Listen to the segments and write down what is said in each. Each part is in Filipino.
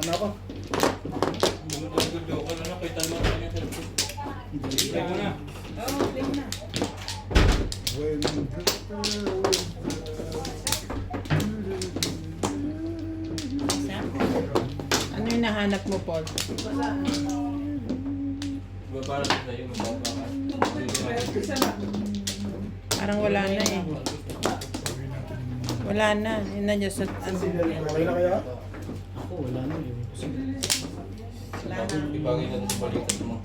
na ako. Joke na nakita mo na yung cellphone. Play mo na. Oo, play mo na. Ano yung nahanap mo, Paul? Diba para sa'yo, magpapaka. Parang wala na eh. Wala na. Yun na dyan sa... Okay na kaya? Ako, wala na eh. Wala na. Ibagay natin sa balikat mo.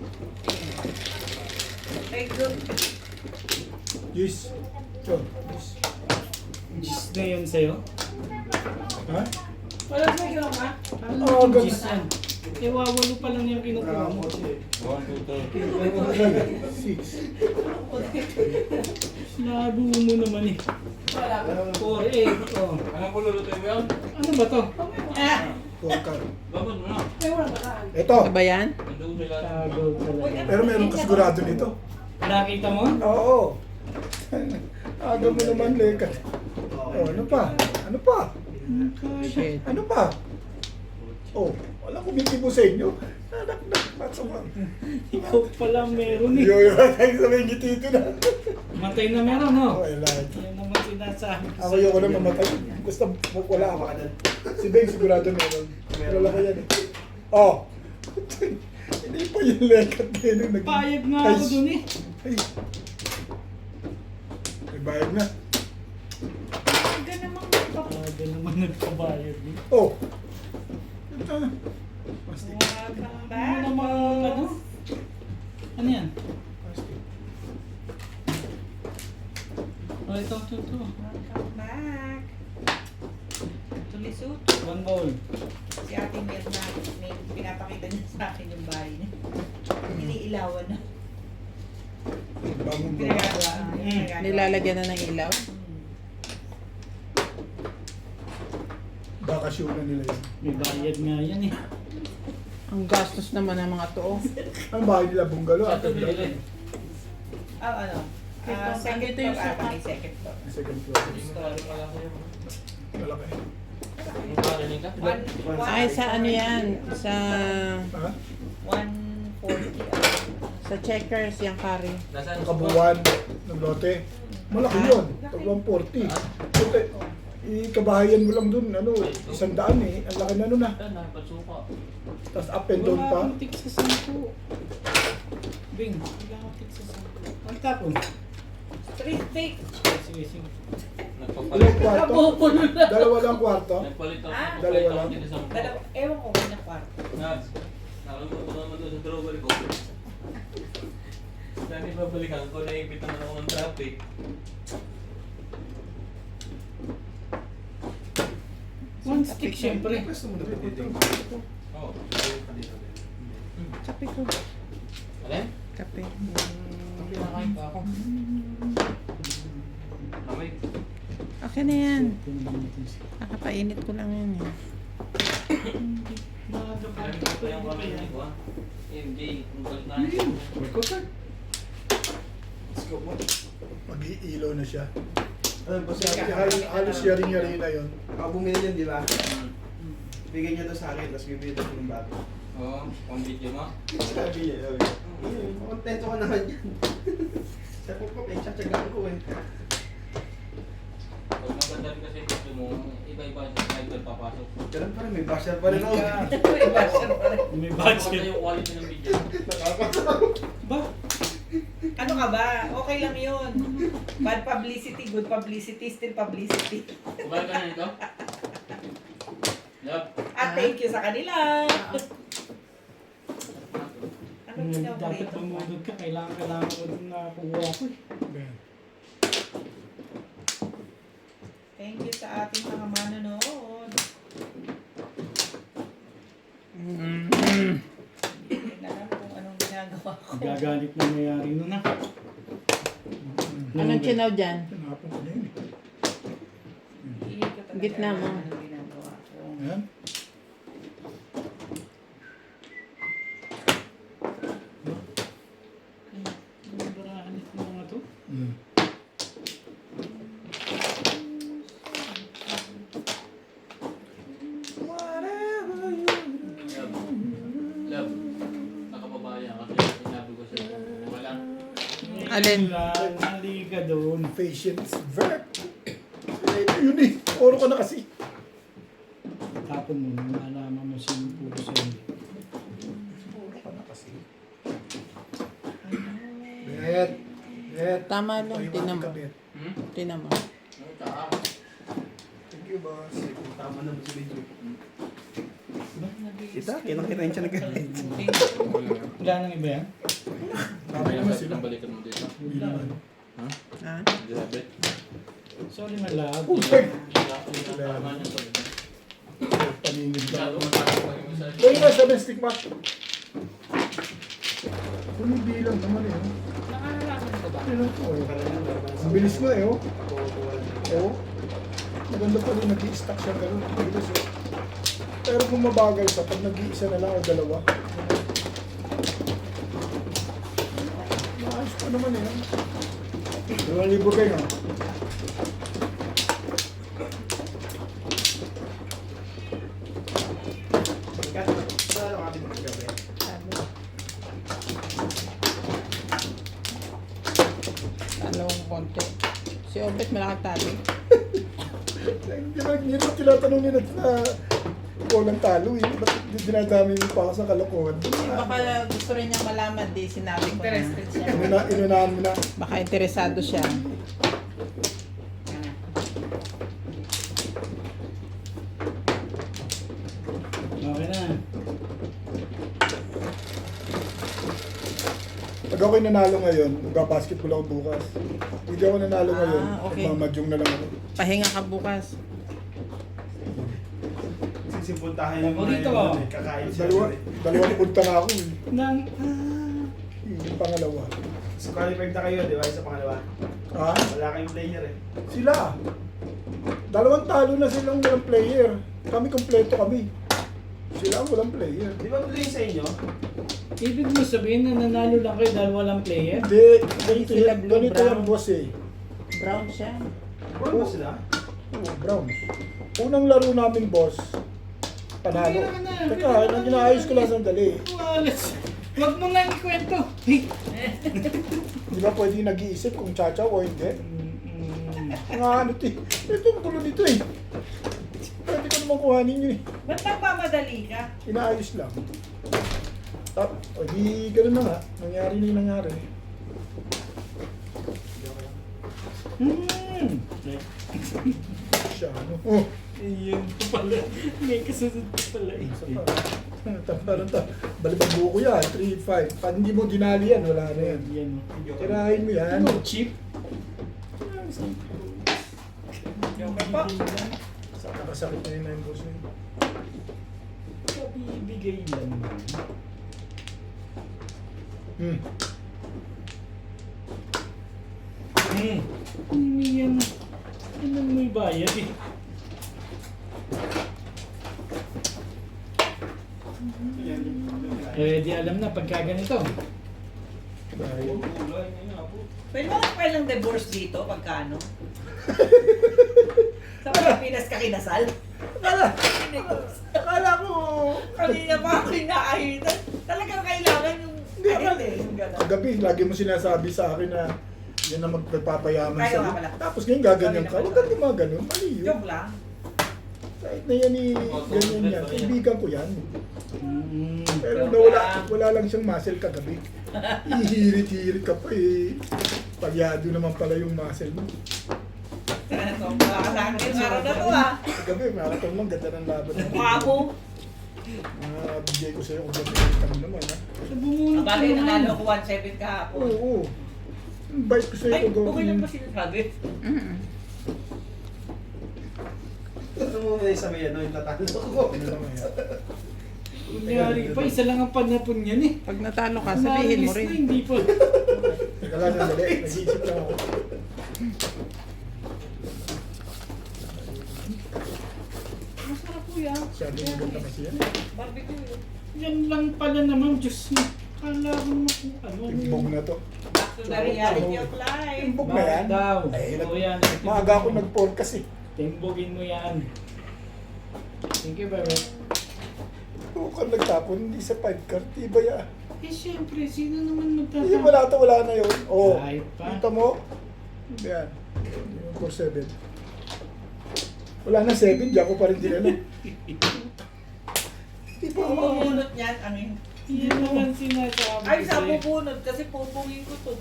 Ay, good. Yes. Ito. Yes. Gis na yun sa'yo? Ha? Wala sa iyo, ma? Oo, ganun. Gis yan. Eh, wawalo pa lang yung kinukuha mo. 1, 2, 3. 6. Labo mo naman eh. Wala pa. 4, 8, oh. Alam ko lulutuin mo yan? Ano ba to? Porka. Babad mo na. Ay, wala ba? Ito. Ano ba yan? Nandoon sila. Tago talaga. Pero meron ka sigurado nito. Nakita mo? Oo. Aga mo naman, Leka. Oh, ano pa? Ano pa? Shit. Ano pa? Oh, wala kumitibo sa inyo. Anak na, masama. Ikaw pala meron eh. Yo, tayo sa may ngitito na. Matay na meron, no? Oh, lahat. Yan naman sinasabi. Ako yung na mamatay. Gusto mo, wala ako. Si Ben sigurado meron. Wala ko yan eh. Oh! Hindi pa yung lekat din. Payag nga ako dun eh. Ay. May bayad na. Aga namang magpapalala. Tago naman nagpabayad eh. Oh! Ito na. Plastic. Welcome Ano back. naman, ano? Ano yan? Plastic. Oh, ito. Welcome back. Tulisut. 1 bowl. Si Ate Mirna, may pinapakita niya sa akin yung bahay niya. Iniilawan na. Bagong bago. Ginagawa. Nilalagyan na ng ilaw. Bakasyon na nila yun. May bayad nga yan eh. Ang gastos naman ng mga to. Ang bahay nila bungalo. Sa At ito binili. ano? Second floor ata. May second floor. second floor. Story pala sa'yo. Malaki. Ang parinig ka? Ay, sa ano yan? Sa... Ha? 140. Sa Checkers, yung curry. Nasaan? Ang kabuuan ng lote. Malaki yun. Tag 140. Ito, ikabahayan mo lang dun, ano, 100 eh. Ang laki na nun ah. Saan? Napasuka. Tapos up and down pa. Wala akong tig sa 10. Bing, wala akong tig sa 10. Ang tapon. Street fake. Sige. Ilang Nagpapalit. kwarto? Napupuno na. Dalawa lang kwarto? Nagpalit ako. Ah? Nagpalit Dalawa ako lang? din isang Ewan ko kung na kwarto. Nakalimutan ko naman doon sa drawer ko. Dahil ibabalikan ko, naipit naman ako ng traffic. One stick syempre. Gusto mo na ito. Oo. Kape ko. Alin? Kape. Pinakain pa ako. Kamay. Okay na yan. Nakapainit ko lang yan eh. Alam ko pa yung kamay ko ah. MJ, kung balik na natin. Let's go mo. Mag-iilaw na siya. Alam po siya, Halos yari-yari na yun. ako bumili niyan, di ba? Bigyan niya to sa akin, tapos bibili ko ng bago. Oo, pang video mo. Sabi niya, kontento ka naman yan. Sa ko pa, tsatsagaan ko eh. Pag maganda rin kasi gusto mo, iba-iba yung title papasok. Ganun pa rin, may basher pa rin ako. May basher pa rin. May Maganda budget. yung quality ng video. Ba? Ano ka ba? Okay lang yun. Bad publicity, good publicity, still publicity. Kumain ka na nito? Love. At thank you sa kanila. Ano ginawa ko Dapat rito? bumudod ka, kailangan ko din nakakuha ko eh. Ayan. Thank you sa ating mga manonood. Hindi na alam kung anong ginagawa ko. Gagalit na mayari nun ah. Anong chinaw dyan? Tinapon ko na yun eh. Hindi ko talaga Gitna mo. alam anong ginagawa ko. Ayan. Ang barahan ito mga to. Mm. Alin? Nali ka doon. Patience vert. Yun eh. Oro ka na kasi. Tapon mo, nalaman mo sino puro sa'yo. Oro ka na kasi. Bet. Bet. Tama lang, Tayo tinan mo. ka, Bet. Tinan mo. Thank you, boss. Tama na ba si Benjo? Kita, kinang-kita yung siya nag-galit. Wala nang iba yan? Tama naman sila. Balikan mo dito. Hindi naman. Ha? Diabetes. Sorry, malab. Tama niya to. Paningin Masyado lang. mataas pa yung isa. Kaya nga, 7 stick pa. Bumibilang naman eh. Nakalalaman ko ba? Ano to? Ang bilis mo eh, oh. Oo. Maganda pa rin nag-i-stack siya gano'n. Bilis eh. Pero kung mabagal ka, pag nag-iisa na lang o dalawa. Maayos pa naman eh. 2,000 kayo nga. Talo ng konti. Si Obet malaki talo. Hindi ba, hindi naman tinatanong nila na walang talo eh. Ba't dinadami mo pa ako sa kalokohan? Baka gusto rin niya malaman, di sinabi ko na. Interested siya. Inunahan mo na. Baka interesado siya. Okay na. Pag ako'y nanalo ngayon, mag-basketball ako bukas. Hindi ako nanalo ngayon, okay. mamadyong na lang ako. Pahinga ka bukas. Sisipuntahan yung Paborito mga mo? yun, kakain siya. Dalawang punta na ako eh. Nang, Yung pangalawa. So qualified na kayo, di ba? Sa pangalawa. Ha? Wala kayong player eh. Sila. Dalawang talo na silang walang player. Kami kompleto kami. Sila ang walang player. Di ba play sa inyo? ibig mo sabihin na nanalo lang kayo dahil walang player? Hindi, ganito, Sila blue, ganito brown. yung boss eh. Brown siya. Brown ba sila? Oo, brown. Unang laro namin boss, panalo. Kaya na. Teka, inaayos ko lang sandali. Walas. Huwag mo nga ikwento. Hey. Di ba pwede nag-iisip kung chacha o hindi? Nga ano ito eh. Ito ang gulo nito eh. Pwede ko naman kuhanin yun eh. Ba't nagpamadali ka? Inaayos lang. O di ganun na nga. Nangyari na yung nangyari. Siya ano. Oh! Ayun pa pala. May kasunod pa pala eh. Isa pa. Parang balibang buko yan. 3-5. Pag hindi mo dinali yan, wala na yan. Yan. Tirahin mo yan. Ano, cheap? Joker po. Sa nakasakit na yun na yung boss na yun. Pabibigay lang naman. Hindi yan. Ano may bayad eh. Eh, di alam na pagka ganito. Dahil. Pwede mo file ng divorce dito pagkano? Sa Pilipinas ka kinasal? Akala ko. Kanina pa ako inaahitan. Talagang kailangan yung yung gano'n. Kagabi, lagi mo sinasabi sa akin na yan na magpapayaman Kaya nga sa'yo. pala. Tapos ngayon gaganyan ka. Sorry Huwag naman. ka gumaganon. Mali yun. Joke lang. Kahit na yan ganyan yan. Kaibigan ko yan. Mm. Pero Joke nawala, lang. wala lang siyang muscle kagabi. Ihirit-hirit ka pa eh. Palyado naman pala yung muscle mo. Sana to. Makakasakit yung araw na to ah. Kagabi, marathon lang. Ganda ng laban. Mukha mo. Bigay ko sa'yo kung ganda kami naman ha. Sa bumunot Bakit nanalo ko 1-7 kahapon? Oo. Bite ko sa'yo Ay, kung okay lang ba sinasabi? Ano mo na sa may ano, yung tatalo ko. Ano naman yan? Kunyari pa, isa lang ang panapon yan eh. Pag natalo ka, sabihin mo Naalis na, rin. hindi pa. Teka lang, sandali. Nag-iisip lang ako. Masarap po yan. Sabi mo ganda kasi yan. Barbecue. Yan lang pala naman, Diyos mo. Kala ko naman kung ano. Timbog na to. Back to the reality of life. Timbog na yan. daw. Ay, Oo yan. Maaga ako nag-forecast eh. Timbogin mo yan. Thank you, Bebe. Oo ka nagtapon, hindi sa 5 card. Iba yan. Eh, syempre, sino naman Hindi mo lahat wala na yun. Oo. Kahit pa. Kita mo? Yan. Yung 4-7. Wala na 7, diyan ko pa rin dinala. Hindi pa Ang ako. bubunot niyan, ano yun? Yan naman sinasabi Ay, sa ko sa'yo. bubunot, kasi pupungin ko to.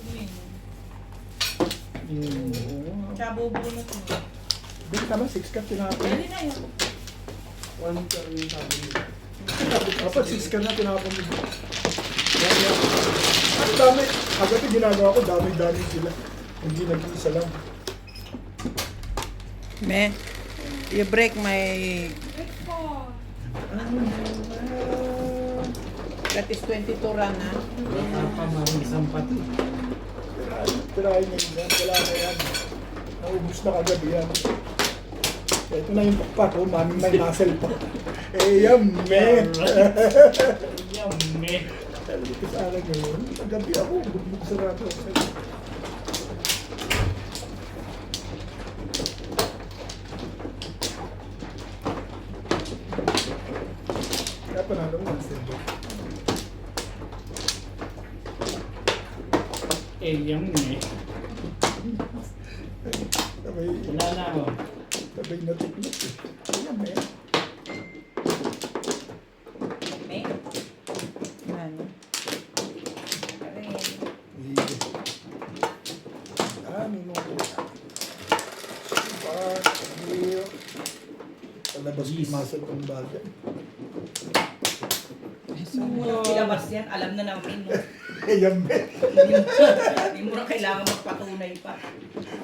Sa bubunot mo. Hindi naman, 6 ka tinapon. Pwede na yun. 1 ka rin sabi nila. Dapat 6 ka na tinapon mo. Ang dami. Agad yung ginagawa ko, dami-dami sila. Hindi nag-iisa lang. Me, you break my... That is 22 run, ha? Napamarisan pati. Tirahin nyo yan. Wala na yan. Naubos na kagabi yan. Ito na yung pakpak, oh. Maming may muscle pa. Eh, yan, me. Yummy. Sabi ko sa akin yun. Kagabi ako, bugbog sarado. Kaya panalo mo, Master Joe. Eh, yummy. Sabay, Wala na ako. sabay na technique eh. Ayan, me. May? Ano? Aray. Ano mo? Super, here. Palabas ko yung muscle kong bagay. Unang pilabas yan, alam na namin. No? Ayan, me. Hindi mo na kailangan magpatunay pa.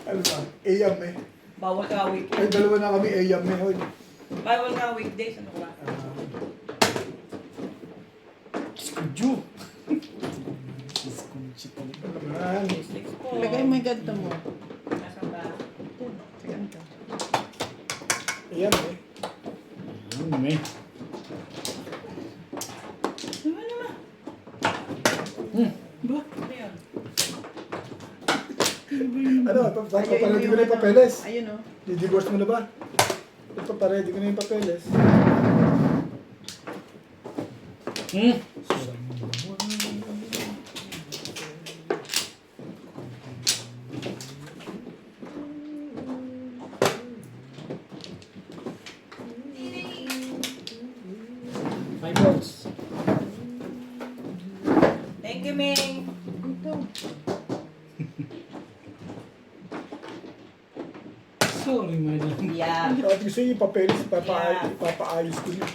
Ano ba? Ayan, me. Bawal ka Ay, weekend. dalawa na kami ayan, me. Hoy. Bawal ka weekdays. Ano ka? Skudyo. Ano naman? Six po. Lagay mo yung ganito mo. Nasaan ba? Sa ganito. Ayan, me. Yummy. Ano naman? Ba? Ano yun? Ano, paparedy ko na yung papeles. Ayun, oh. Di-divorce mo na ba? Paparedy ko na yung papeles. Five balls. Thank you, Ming. Sorry, madam. Yeah. At gusto yung papeles, Yeah. ipapaayos ko yun.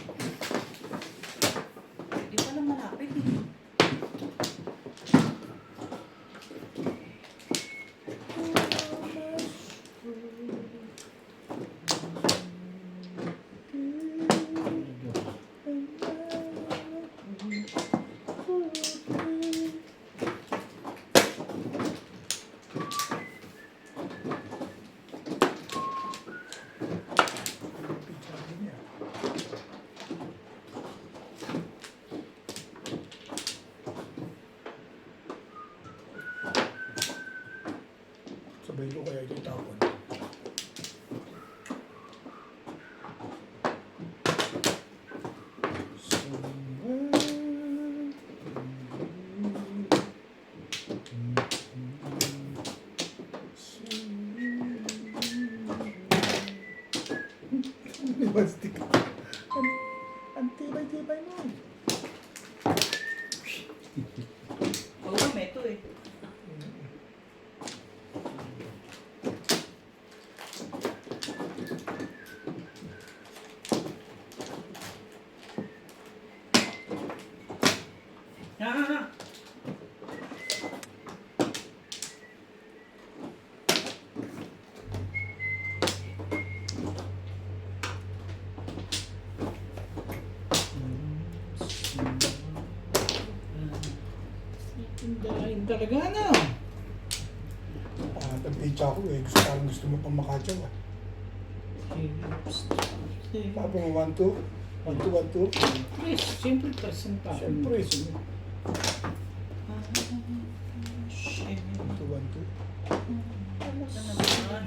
Hindi pa lang malapit eh. Sabay ko kaya ito tapon. Bastik. Ang tibay-tibay mo. Oo, may ito eh. Ah. Tindahin talaga, ano? Nag-page ako eh. Gusto mo pang makatsaw ah. Sabi mo, 1, 2. 1, 2, 1, 2. Yes, siyempre person pa. Siyempre. 1, 2, 1, 2. Ano naman?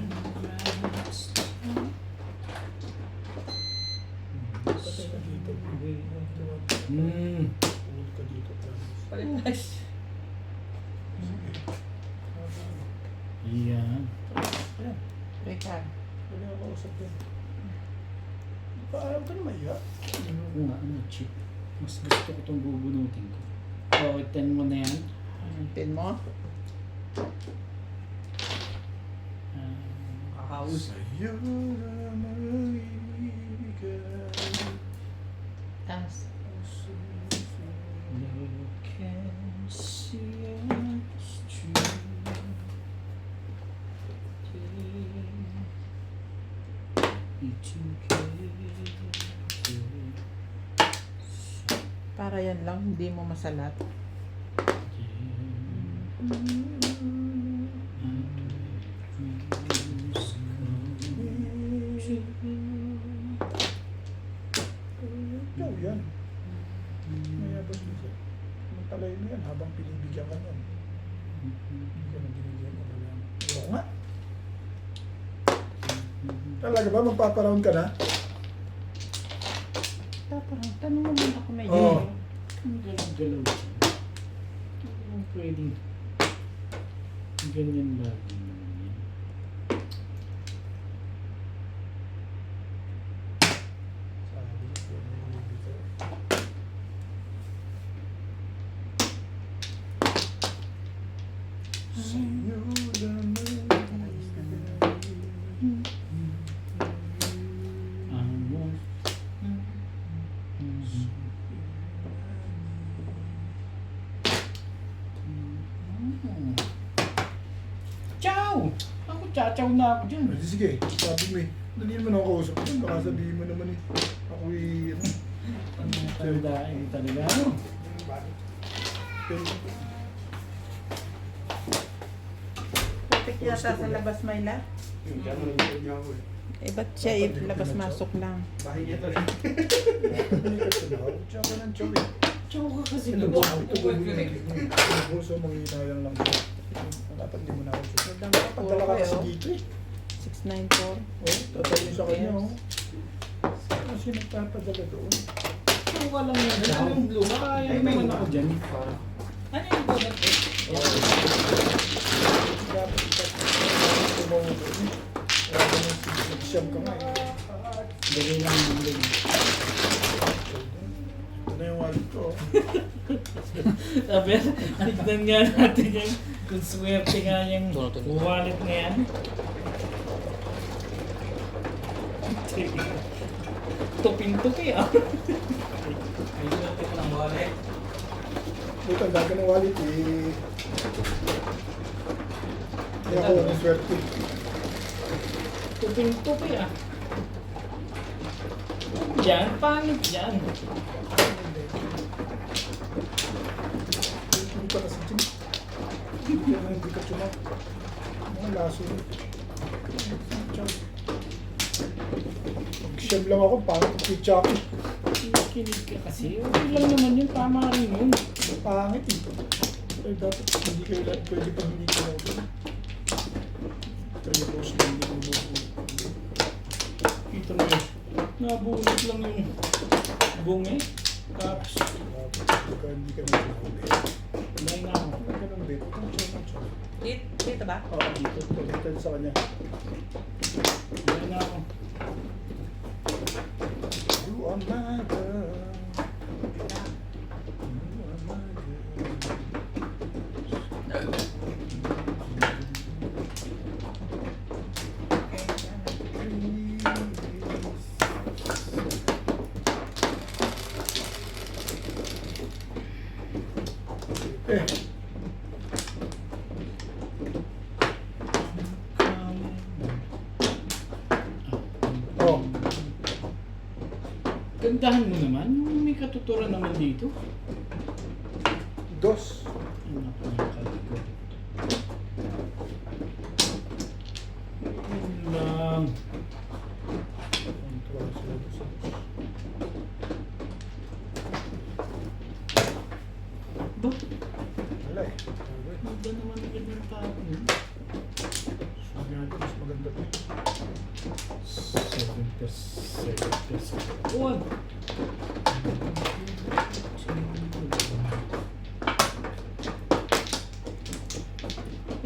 Patay ka dito. Hmm. Ulit ka dito. promise. Palit na Teka. Wala ako kausap yan. Paalam ka na maya. Ano ko nga, ano, chip. Mas gusto ko itong bubunutin ko. O, 10 mo na yan. Pin mo? Kakaus. Sa'yo na maibigan. Taas. Look and see us true. Be together. Para yan lang, hindi mo masalat. Ikaw yan. Mayabas mo siya. Magtalay mo yan habang pinibigyan ka yan. Hindi ka na binigyan ka na lang. Oo nga. Talaga ba? Magpaparound ka na? Tapos, tanong mo muna kung may Oo. Ang galaw-galaw siya. Hindi mo pwedeng ganyan lagi naman yan. Sabi ko, may bibigay. Sa'yo lang Amo. Ciao! Ako chachaw na ako dyan. Ay, sige, sabi mo eh. Dali naman ako kausap ko. Baka sabihin mo naman eh. Ako'y ano. Ano tandain talaga? Ano? Pero, Perfect yata sa labas, Myla. Kaya mo nag-record niya ako eh. Eh, ba't siya labas-masok lang? Bahay niya to rin. hindi ka tunaw. Tsaka ng chow eh. Ciao ka kasi Ito nag- ba? Ito ba yung puso manghinayang lang siya. Dapat hindi mo na ako siya. Padala ka kasi dito eh. 694. Oh, tatayin sa kanya oh. Kasi nagpapadala doon. Ciao ka lang yan. Ano yung blue? Kaya naman ako dyan. Ano yung donut eh? Dapat tumawa doon eh. Kaya naman nag-siyam ka nga eh. Dali lang yung blue. Ito na yung wallet ko. Sabi, tignan nga natin yung kung swerte nga yung wallet na yan. Tupin-tupi ah. Ay, swerte ko ng wallet. Buta, ang dami ng wallet eh. Hindi ako ng swerte. Tupin-tupi ah. Diyan, pangit dyan. Hindi pa kasi dyan. Kaya na hindi ka tumaw. Mga laso. Chow. Mag-siyam lang ako, parang pagkitsaki. Kinig ka kasi. Okay lang naman yun, tama rin yun. Pangit eh. Ay, dapat hindi kayo lahat pwede pang hindi ko lang doon. Kaya boss na hindi mo bubuo. Ito na yun. Nabunot lang yung bungi. Tapos, Baka hindi ka na sinabi. wala na ako. Wala ka ng bet. Ang chow. Dito ba? Oo, dito. Dito sa kanya. Wala na ako. You are my girl. You are my girl. Eh, oh, Gandahan mo naman. May katuturan naman dito. dos. Ano pa yung kalikod? Yun lang. Ang tuwa sila doon sa dos. Ba? Wala eh. Iba naman agad ng tao. Sabi natin, mas maganda to. 7%. Uwan!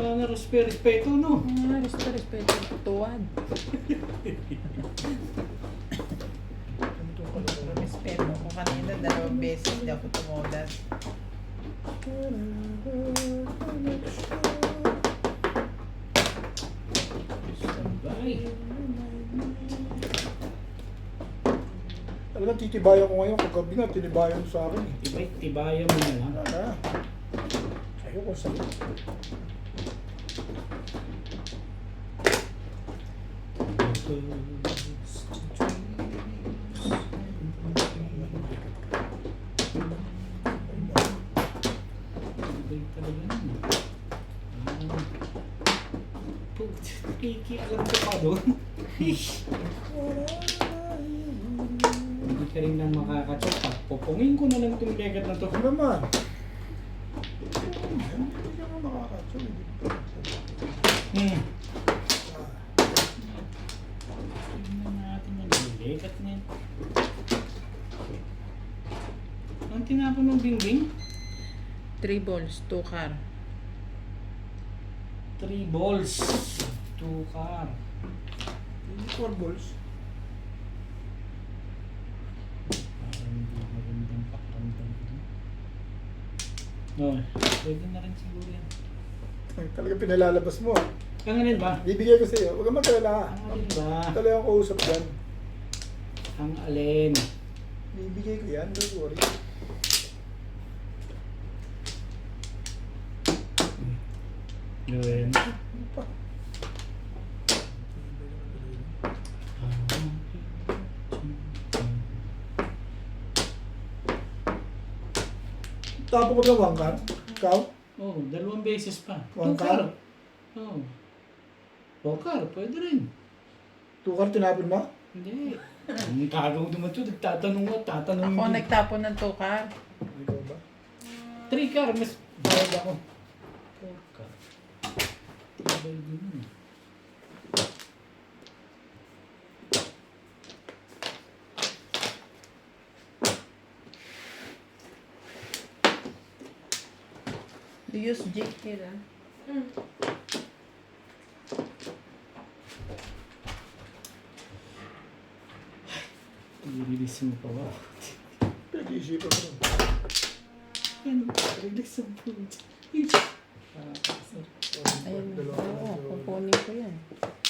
Sana respeto, no? Respeto. Tuwad. Respeto ko kanina. 2 beses hindi ako tumulas. Bye. Talagang titibayan ko ngayon. Kagabi nga, tinibayan sa akin eh. Tibayan mo na lang. Wala na. Ayoko sa'yo. Kikialam ko pa doon. Hindi ka rin lang makakachok. Pupungin ko na lang itong legat na to. Ano naman? Hindi ka nga makakatso. Tingnan natin yung legat na yun. Ang tinapon ng bingbing? 3 balls, 2 car. 3 balls. 2 car. 4 balls. Parang hindi magandang pakiramdam ko dun. No, pwede na rin siguro yan. Ay, talaga pinalalabas mo. Ang alin ba? Bibigay ko sa'yo. Huwag kang magkalala. Ang alin ba? Talagang kausap dyan. Ang alin? Bibigay ko yan. Don't worry. Yun. Tapo ko ba wangkan? Ikaw? Oh, 2 beses pa. One car? Oh. Car, pwede rin. Tukar tinapon mo? Hindi. Ang kagaw naman ito, nagtatanong at tatanong. Ako nagtapon ng 2 car. Ikaw ba? 3 car, mas bayad ako. 4 car. Tibay din yun. Do you use Jake here, ah? I-release mo pa ba? Pinag-iisipan ko. Yan, release mo po. Ayun, oo, kukunin ko yan.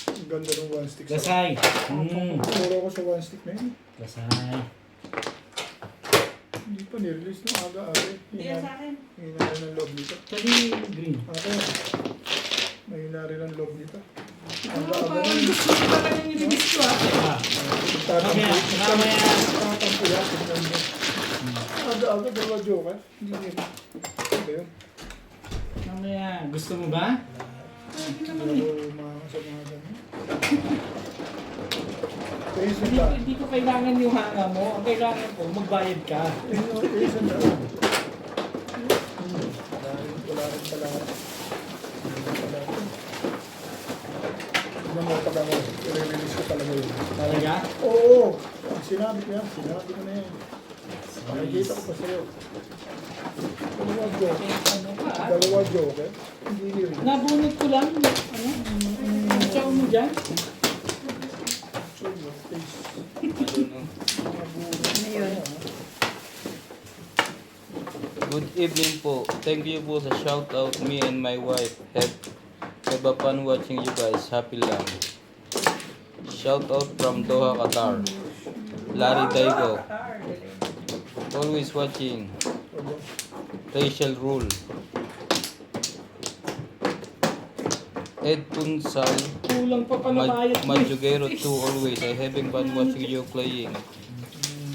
Ang ganda ng one stick. Gasay. Puro ko sa one stick na yun. Gasay. Hindi pa nirelease ng aga-aga. Hindi yan sa akin. Hina rin ang loob nito. Kali green. Okay. Mahina rin ang loob nito. Aga-aga Parang na. gusto ko talaga yung release ko ah. Mamaya. Tatampo yan. Tignan mo. Aga-aga, dalawa joker. Hindi nyo. Ano yun? Mamaya. Gusto mo ba? Hindi ako makakasa mga ganyan. Kaya isa Hindi, ba? hindi ko kailangan yung hanga mo. Ang kailangan ko, magbayad ka. Kaya isa na. Wala rin pala. Tignan mo pag ako. I-release ko talaga yun. Talaga? Oo! Sinabi ko yan. Sinabi ko na yan. Nakikita ko pa sa'yo. Dalawa joke. Ano pa? Dalawa joke eh. Hindi nyo. Nabunot ko lang. Ano? Ang chow mo dyan? Show your face. Ano yun? Good evening po. Thank you po sa shout out. Me and my wife have a fun watching you guys. Happy lang. Shout out from Doha, Qatar. Larry Daigo. Always watching. Rachel Rule. Ed Punsal. Kulang pa pala bayad mo. Majugero 2 always. I having fun watching you playing.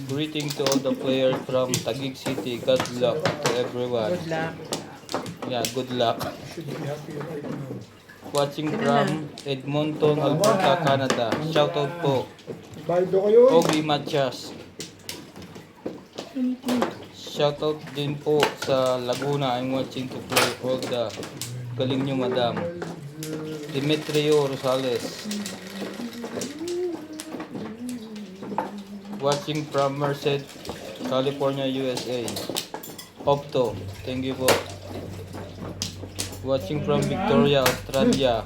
Greeting to all the players from Taguig City. God luck to everyone. Good luck. Yeah, good luck. Should be happy right now. Watching from Edmonton, Alberta, Canada. Shoutout po. Bayad do kayo eh. Ogie Matias. Shoutout din po sa Laguna. I'm watching to play all the galing nyo, madam. Demetrio Rosales. Watching from Merced, California, USA. Opto. Thank you po. Watching from Victoria, Australia.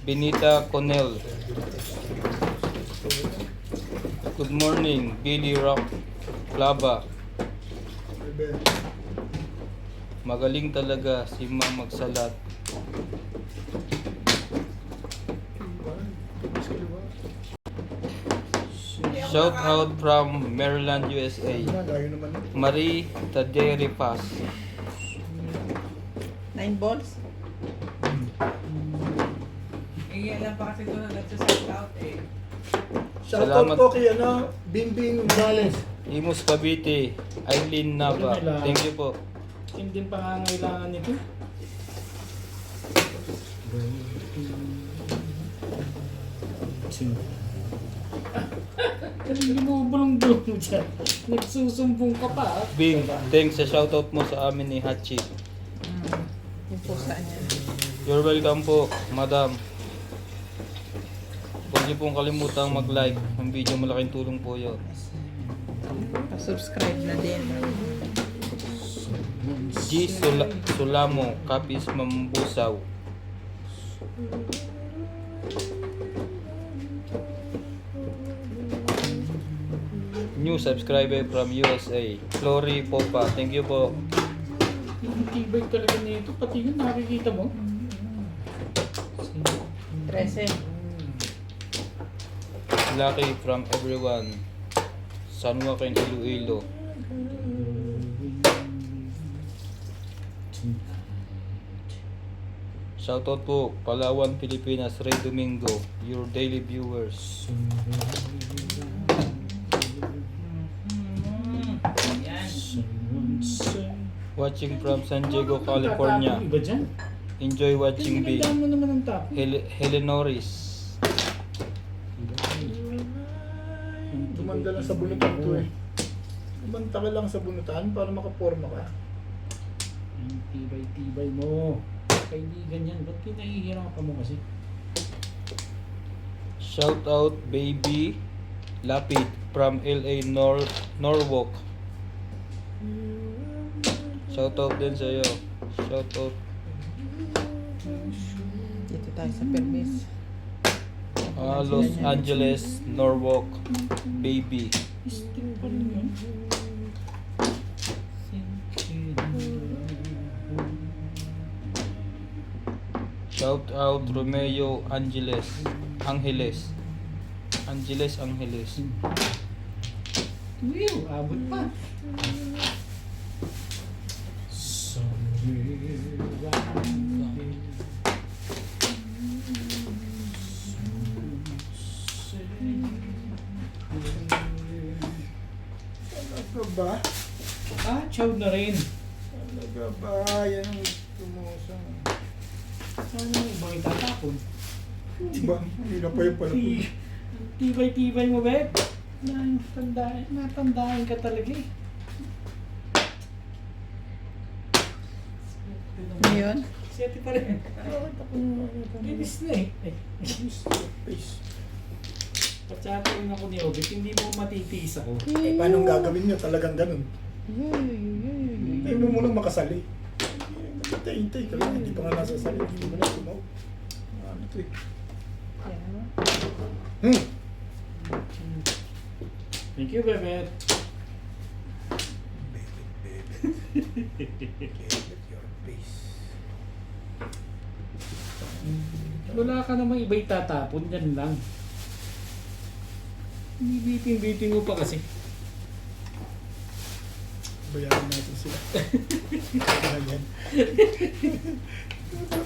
Benita Connell. Good morning, Billy Rock Flava. Bebe. Magaling talaga si Ma'am magsalat. Shout out from Maryland, USA. Layo naman. Marie Taderi Paz. 9 balls? Eh, yan lang pa kasi doon hanggang sa send out eh. Shoutout Salamat. po kay ano, Bingbing Morales. Imus Cavite. Eileen Nava. Thank you po. Hindi pangangailangan nito. Hindi mo bulong-bulong mo dyan. Nagsusumbong ka pa. Bing, thanks sa shoutout mo sa amin ni Hachi. Yung pusa niya. You're welcome po, madam. Huwag niyo pong kalimutang mag-like ng video, malaking tulong po yun. Pa-subscribe na din. G. Sulamo, Kapis Mambusaw. New subscriber from USA. Flory Popa, thank you po. Yung tibay talaga nito. Pati yun nakikita mo. 13. Lucky from everyone. San Joaquin, Iloilo. Shoutout po, Palawan, Pilipinas, Ray Domingo, your daily viewers. Yan. Watching from San Diego, California. Iba dyan. Enjoy watching B. Tinigandaan mo naman ang tap. Helenoris. Tumanda lang sa bunutan to eh. Tumanta ka lang sa bunutan para makaporma ka. Ang tibay-tibay mo. Kaibigan yan. Ba't kinahihirapan mo kasi? Shout out baby Lapid from LA Norwalk. Shout out din sa iyo. Shout out. Dito tayo sa permis. Los Angeles Norwalk baby. Stick pa rin yun. Shout out Romeo Angeles. Angeles. Wow, abot pa. Ano ba? Ah, chow na rin. Talaga ba? Yan ang tumusang. Saan yung ibang itatapon? Diba? Hindi na pa yung pala po. Tibay-tibay mo, Beb. Natandaan ka talaga eh. Ano yun? Siyete pa rin. Bilis na eh. Face. Patsatuin ako ni Obit, hindi mo matitiis ako. Eh, paano gagawin nyo? Talagang ganun. Hindi mo munang makasali. Hintay-hintay ka lang. Hindi pa nga nasasali. Hindi mo na tumaw. Ano ito eh. Thank you, Bebet. Your face. Wala ka namang iba itatapon, yan lang. Biting-biting mo pa kasi. Bayaran natin sila. Ayan.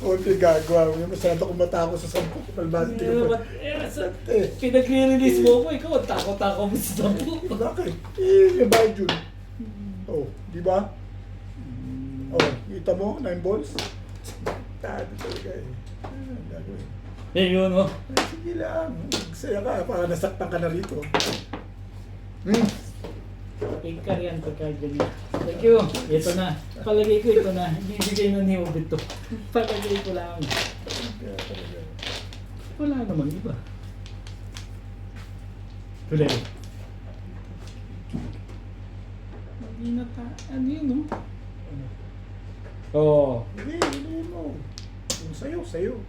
Konti gagawa. Masyado kumata ako sa 10. Palbati ko pa. Pinag-release mo ko, ikaw ang takot-takot mo sa 10. Bakit? Eh, yung bayad yun. Oh, di ba? Oh, kita mo? 9 balls? Tado talaga eh. Ano ang gagawin? Eh, yun oh. Ay, sige lang. Saya ka. Para nasaktan ka na rito. Take ka yan pagka ganyan. Thank you. Ito na. Palagay ko ito na. Bibigay na ni Obit to. Palagay ko lang. Kaya talaga. Wala namang iba. Tuloy. Hindi na ta... Ano yun, no? Oo. Hindi mo. Sa'yo.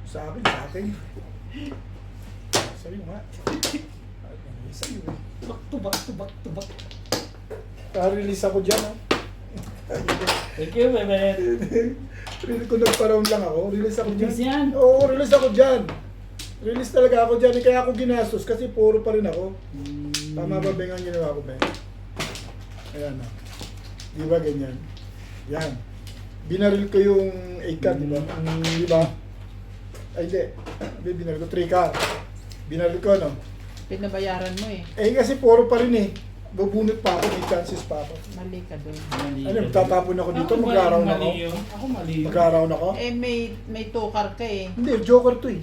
Sa akin. Sa'yo nga. Sa'yo eh. Back to back. Release ako dyan, ha? Thank you, bebe. Kung nagpa-round lang ako, release ako dyan. Release yan? Oo, release ako dyan. Release talaga ako dyan. Kaya ako ginastos kasi puro pa rin ako. Tama ba, Beng, ang ginawa ko, Beng? Ayan, ha? Di ba ganyan? Yan. Binaril ko yung 8 card, di ba? Di ba? Ay, hindi. Binaril ko 3 card. Binaril ko, no? Pinabayaran mo eh. Eh, kasi puro pa rin eh. Bubunot pa ako, may chances pa ako. Mali ka doon. Ano, tatapon ako dito, mag-araw na ako. Ako mali yun. Mag-araw na ako. Eh, may tukar ka eh. Hindi, joker to eh.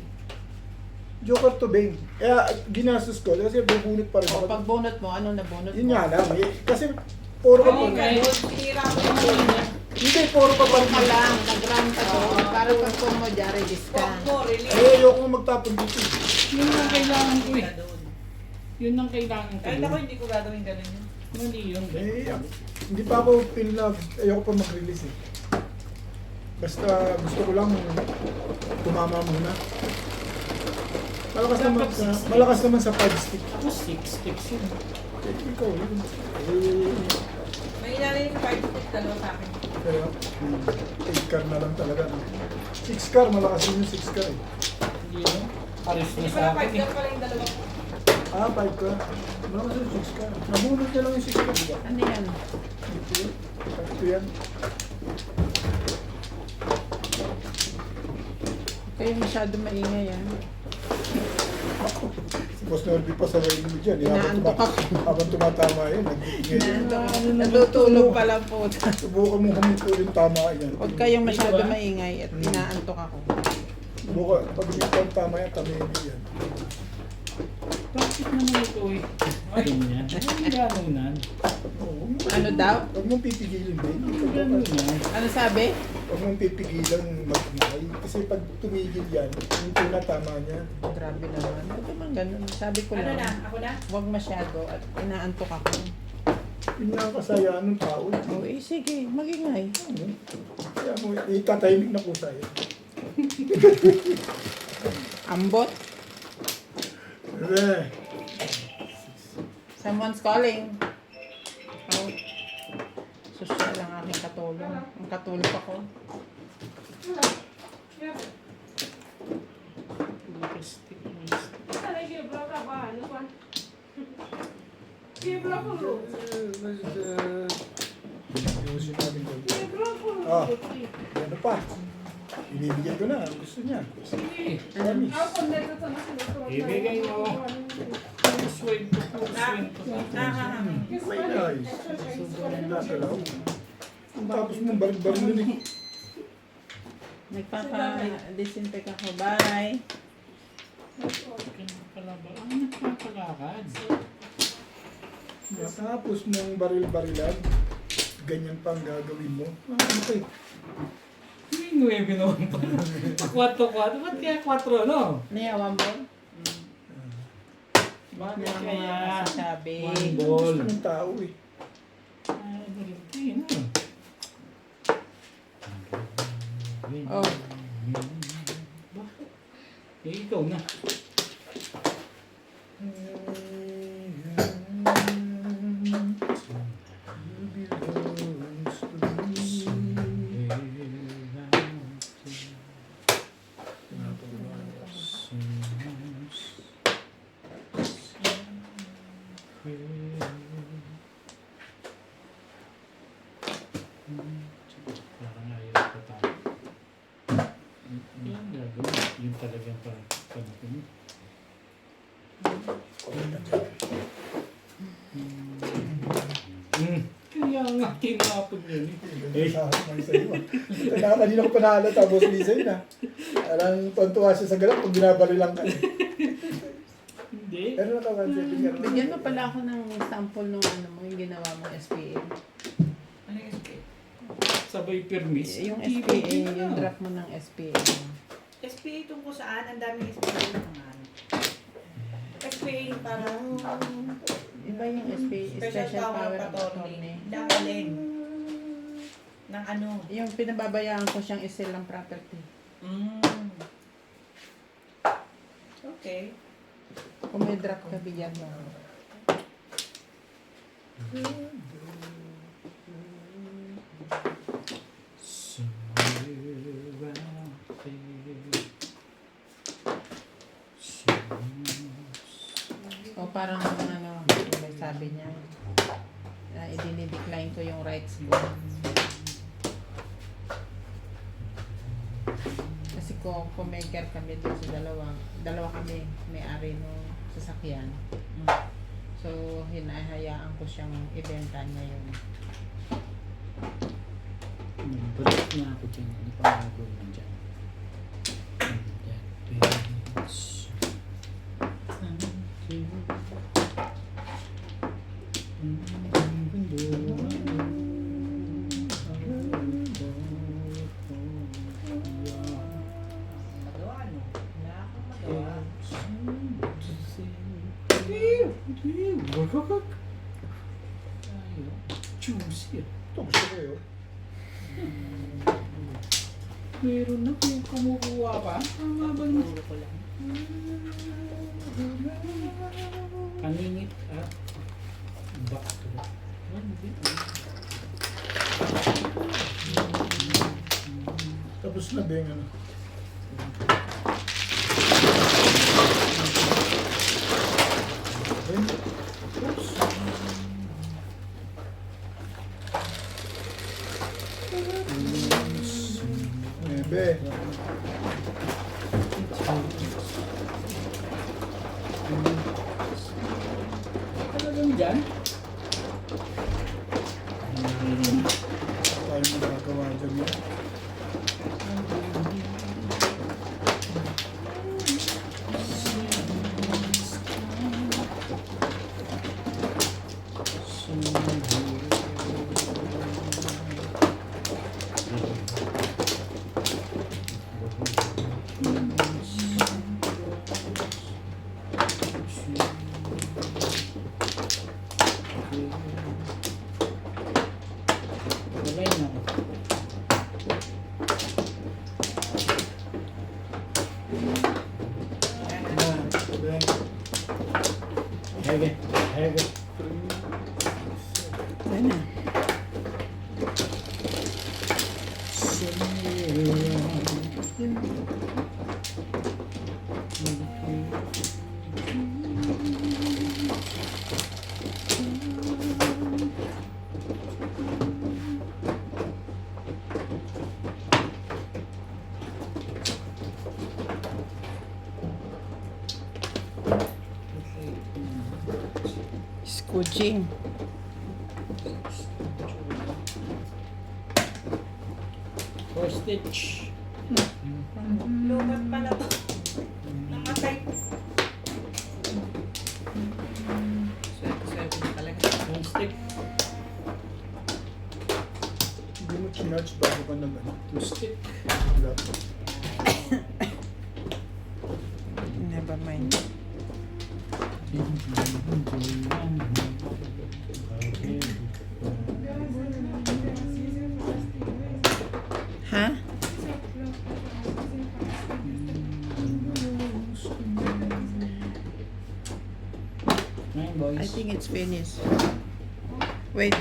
Joker to, Beng. Kaya ginastos ko kasi bubunot pa rin O, ako. pag bunot mo, ano na bunot Yun mo? nga lang eh. Kasi puro ka pa. Hindi ka doon, sinira ko yung Hindi, puro ka pa rin. Ka lang, nag-run ka doon. Para pag puno mo dyan, release ka. Huwag mo, release. Eh, ayoko magtapon dito eh. Yun ang kailangan ko eh. Ka doon. Yun ang kailangan ko. Kahit ako hindi ko gagawin ganun yun. Mali yun. Eh, hindi pa ako feel na ayoko pa mag-release eh. Basta gusto ko lang tumama muna. Malakas naman sa 5 stick. Ako 6 sticks yun. Eh, ikaw yun. Eh, May inalay yung 5 stick dalawa sa akin. kaya 8 car na lang talaga. 6 car, malakas yun yung 6 car eh. Hindi yun. Aris na Hindi sa pala akin 5 eh. pala yung dalawa ko. Ah, 5 car. Malakas yung 6 car. Nabunod niya lang yung 6 car, di ba? Ano yan? Ito yan. Kayo masyado maingay yan. Si Boss Norby pa sa waiting mo dyan. Inaantok ako. Habang tumatama yun, nag-ingay. Natutulog pa lang po. Subukan mo huminto yung tama yan. Huwag kayong masyado maingay at inaantok ako. Subukan, pag huminto yung tama yan, tamimi yan. Bakit naman ito eh? Ayun yan. Ang ganunan. Oo, Ano daw? Huwag mong pipigilin, Ben. Ang ganunan. Ano sabi? Huwag mong pipigilan mag-ingay. Kasi pag tumigil yan, huminto na tama niya. Grabe naman. Huwag naman ganun. Sabi ko Ano lang. na? Ako na? Huwag masyado at inaantok ako. Yun nga ang kasayaan ng tao. O eh, sige, magingay. Ano? Kaya mo, itatahimik na po sa'yo. Ambot. Eh, Someone's calling. Oh. Social ang aking katulong. Ang katulong ako. ayusin namin doon. Ah, ano pa? Ibibigay ko na. Gusto niya. Promise. Ibigay mo. Swento po. Swento po. May guys. Sobrang lasalaw. Tapos mong barig-barig nun eh. Nagpapa-disinfect ako. Bye. Pala ba? Ang nagpapalakad. Tapos mong baril-barilan, ganyan pa ang gagawin mo. Ano ko eh? Yung 9 naman pa. 4-4. Ba't kaya 4, no? Niyawan mo? Bakit Mga kaya masasabi. 1 ball? Gusto ng tao eh. Ay, baliti na. Oh. Bakit? Eh, ikaw na. Parang ayaw ko tayo. Yan gagawin. Yun talagang panapin. Kaya nga kinapon yun eh. Sa may sa'yo ah. Kanina ko panalo tapos Lisa yun ah. Alang tontuwa siya sa galap kung binabarilan ka. Hindi. Pero nakakansin ka. Bigyan mo pala ako ng sample ng ano mo, yung ginawa mo SPA. Ano yung SPA? Sabay permis. Yung SPA, yung draft mo ng SPA. SPA tungkol saan? Ang daming SPA naman. SPA para Iba yung SPA, Special Power of Attorney. Dakalin. Ng ano? Yung pinababayaan ko siyang i-sell ng property. Okay. Kung may drop ka, bigyan mo. O parang ano, may sabi niya, na i-decline ko yung rights mo. Kasi kung may care kami dito sa dalawa kami may-ari ng sasakyan. So, hinahayaan ko siyang ibenta niya yun. Balik na ako dyan. Ano pa ang gagawin dyan? Magawa, no? Wala akong magawa. Juicy. Ito, gusto ko yun. Meron na kung kumukuha ka. Tama ba yun? Puro ko lang. Kaningit at bakto. Tapos na ba yung ano? Oops. Nebe. Talagang dyan? Tayo mo nakagawa dyan yun. Wala na. Hege. Hege. Ayun na. Scooching. Four stitch. Lumat pala to. Namatay. Swerte na talaga. One stick. Hindi mo chinarge bago ka nag ano. Two stick. Wala. Never mind. Ha? Nine boys. I think it's finished. Wait.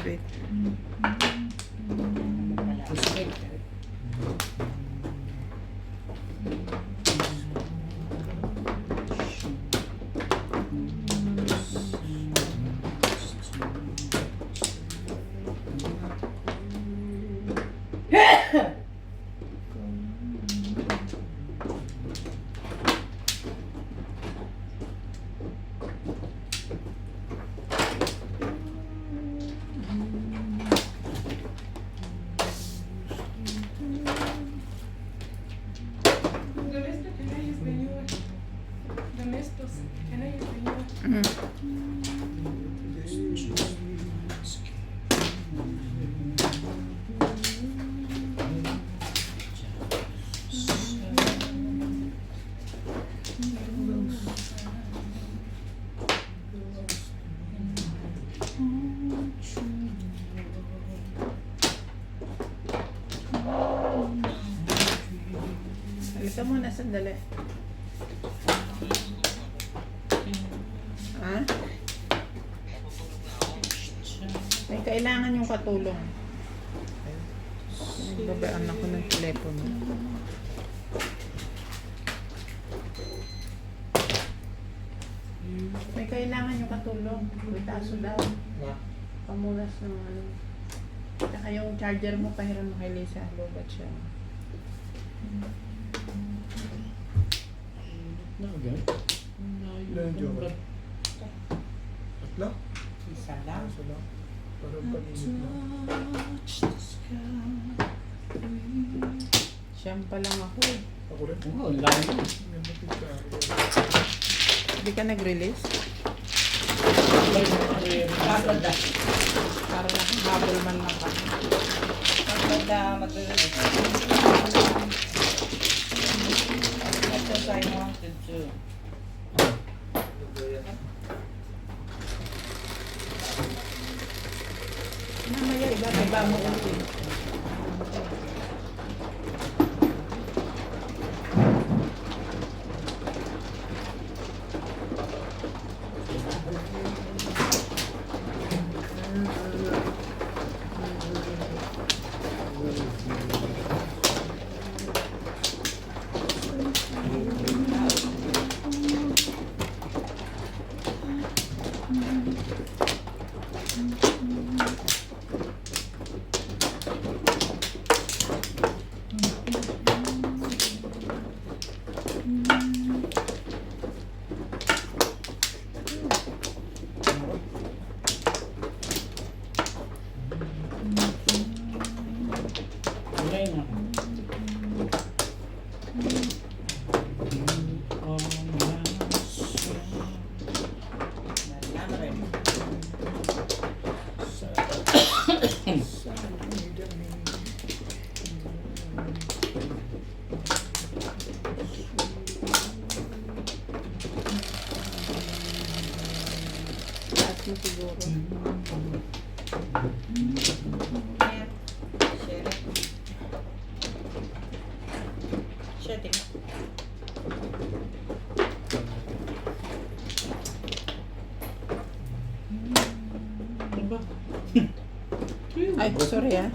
Two stick. sandali. Ha? May kailangan yung katulong. Nagbabaan ako ng telepono. May kailangan yung katulong. May taso daw. Pamunas ng ano. Saka yung charger mo, pahiram mo kay Lisa. Lobat siya. Ganun. Ilan yung joke? Tatlo? Isa lang. Kaso lang. Parang paninit lang. Siyam pa lang ako eh. Ako rin. Oo, ang laki mo. Ganda pizza. Hindi ka nag-release? Kakanda. Para habol man lang kami. Kakanda mag-release. Ito tayo wanted to. Mamaya ibababa mo ulit. Kulay na. Taas mo siguro. Ayan. Share it. Share it. Ano ba? Ay, sorry ah.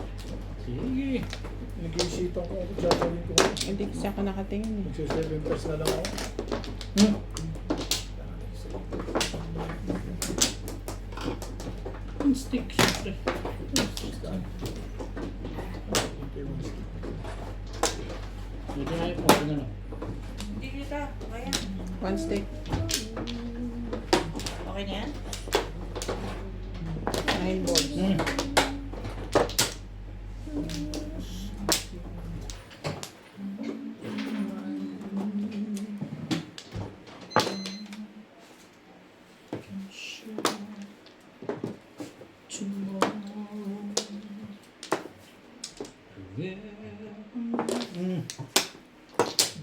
Sige. Nag-iisipan ko ako. Gagawin ko. Hindi kasi ako nakatingin eh. Magsi-7 pairs na lang ako. Ang stick, syempre. Hindi na yung photo na lang. Hindi kita. Kaya. One stick. Okay na yan? 9 balls.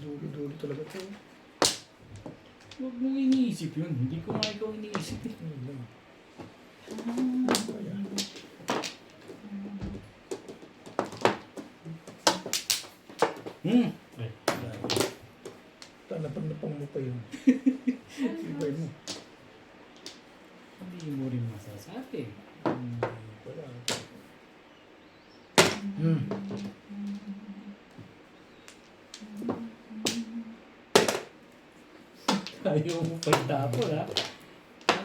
Dulo-dulo talaga ito. Huwag mong iniisip yun. Hindi ko nga ikaw iniisip eh. Yun lang. Kaya. Ay, Tanapang-napang mo pa yun. Ibay mo. hindi mo rin masasabi. Wala. Ayaw mo pang itapon, ha?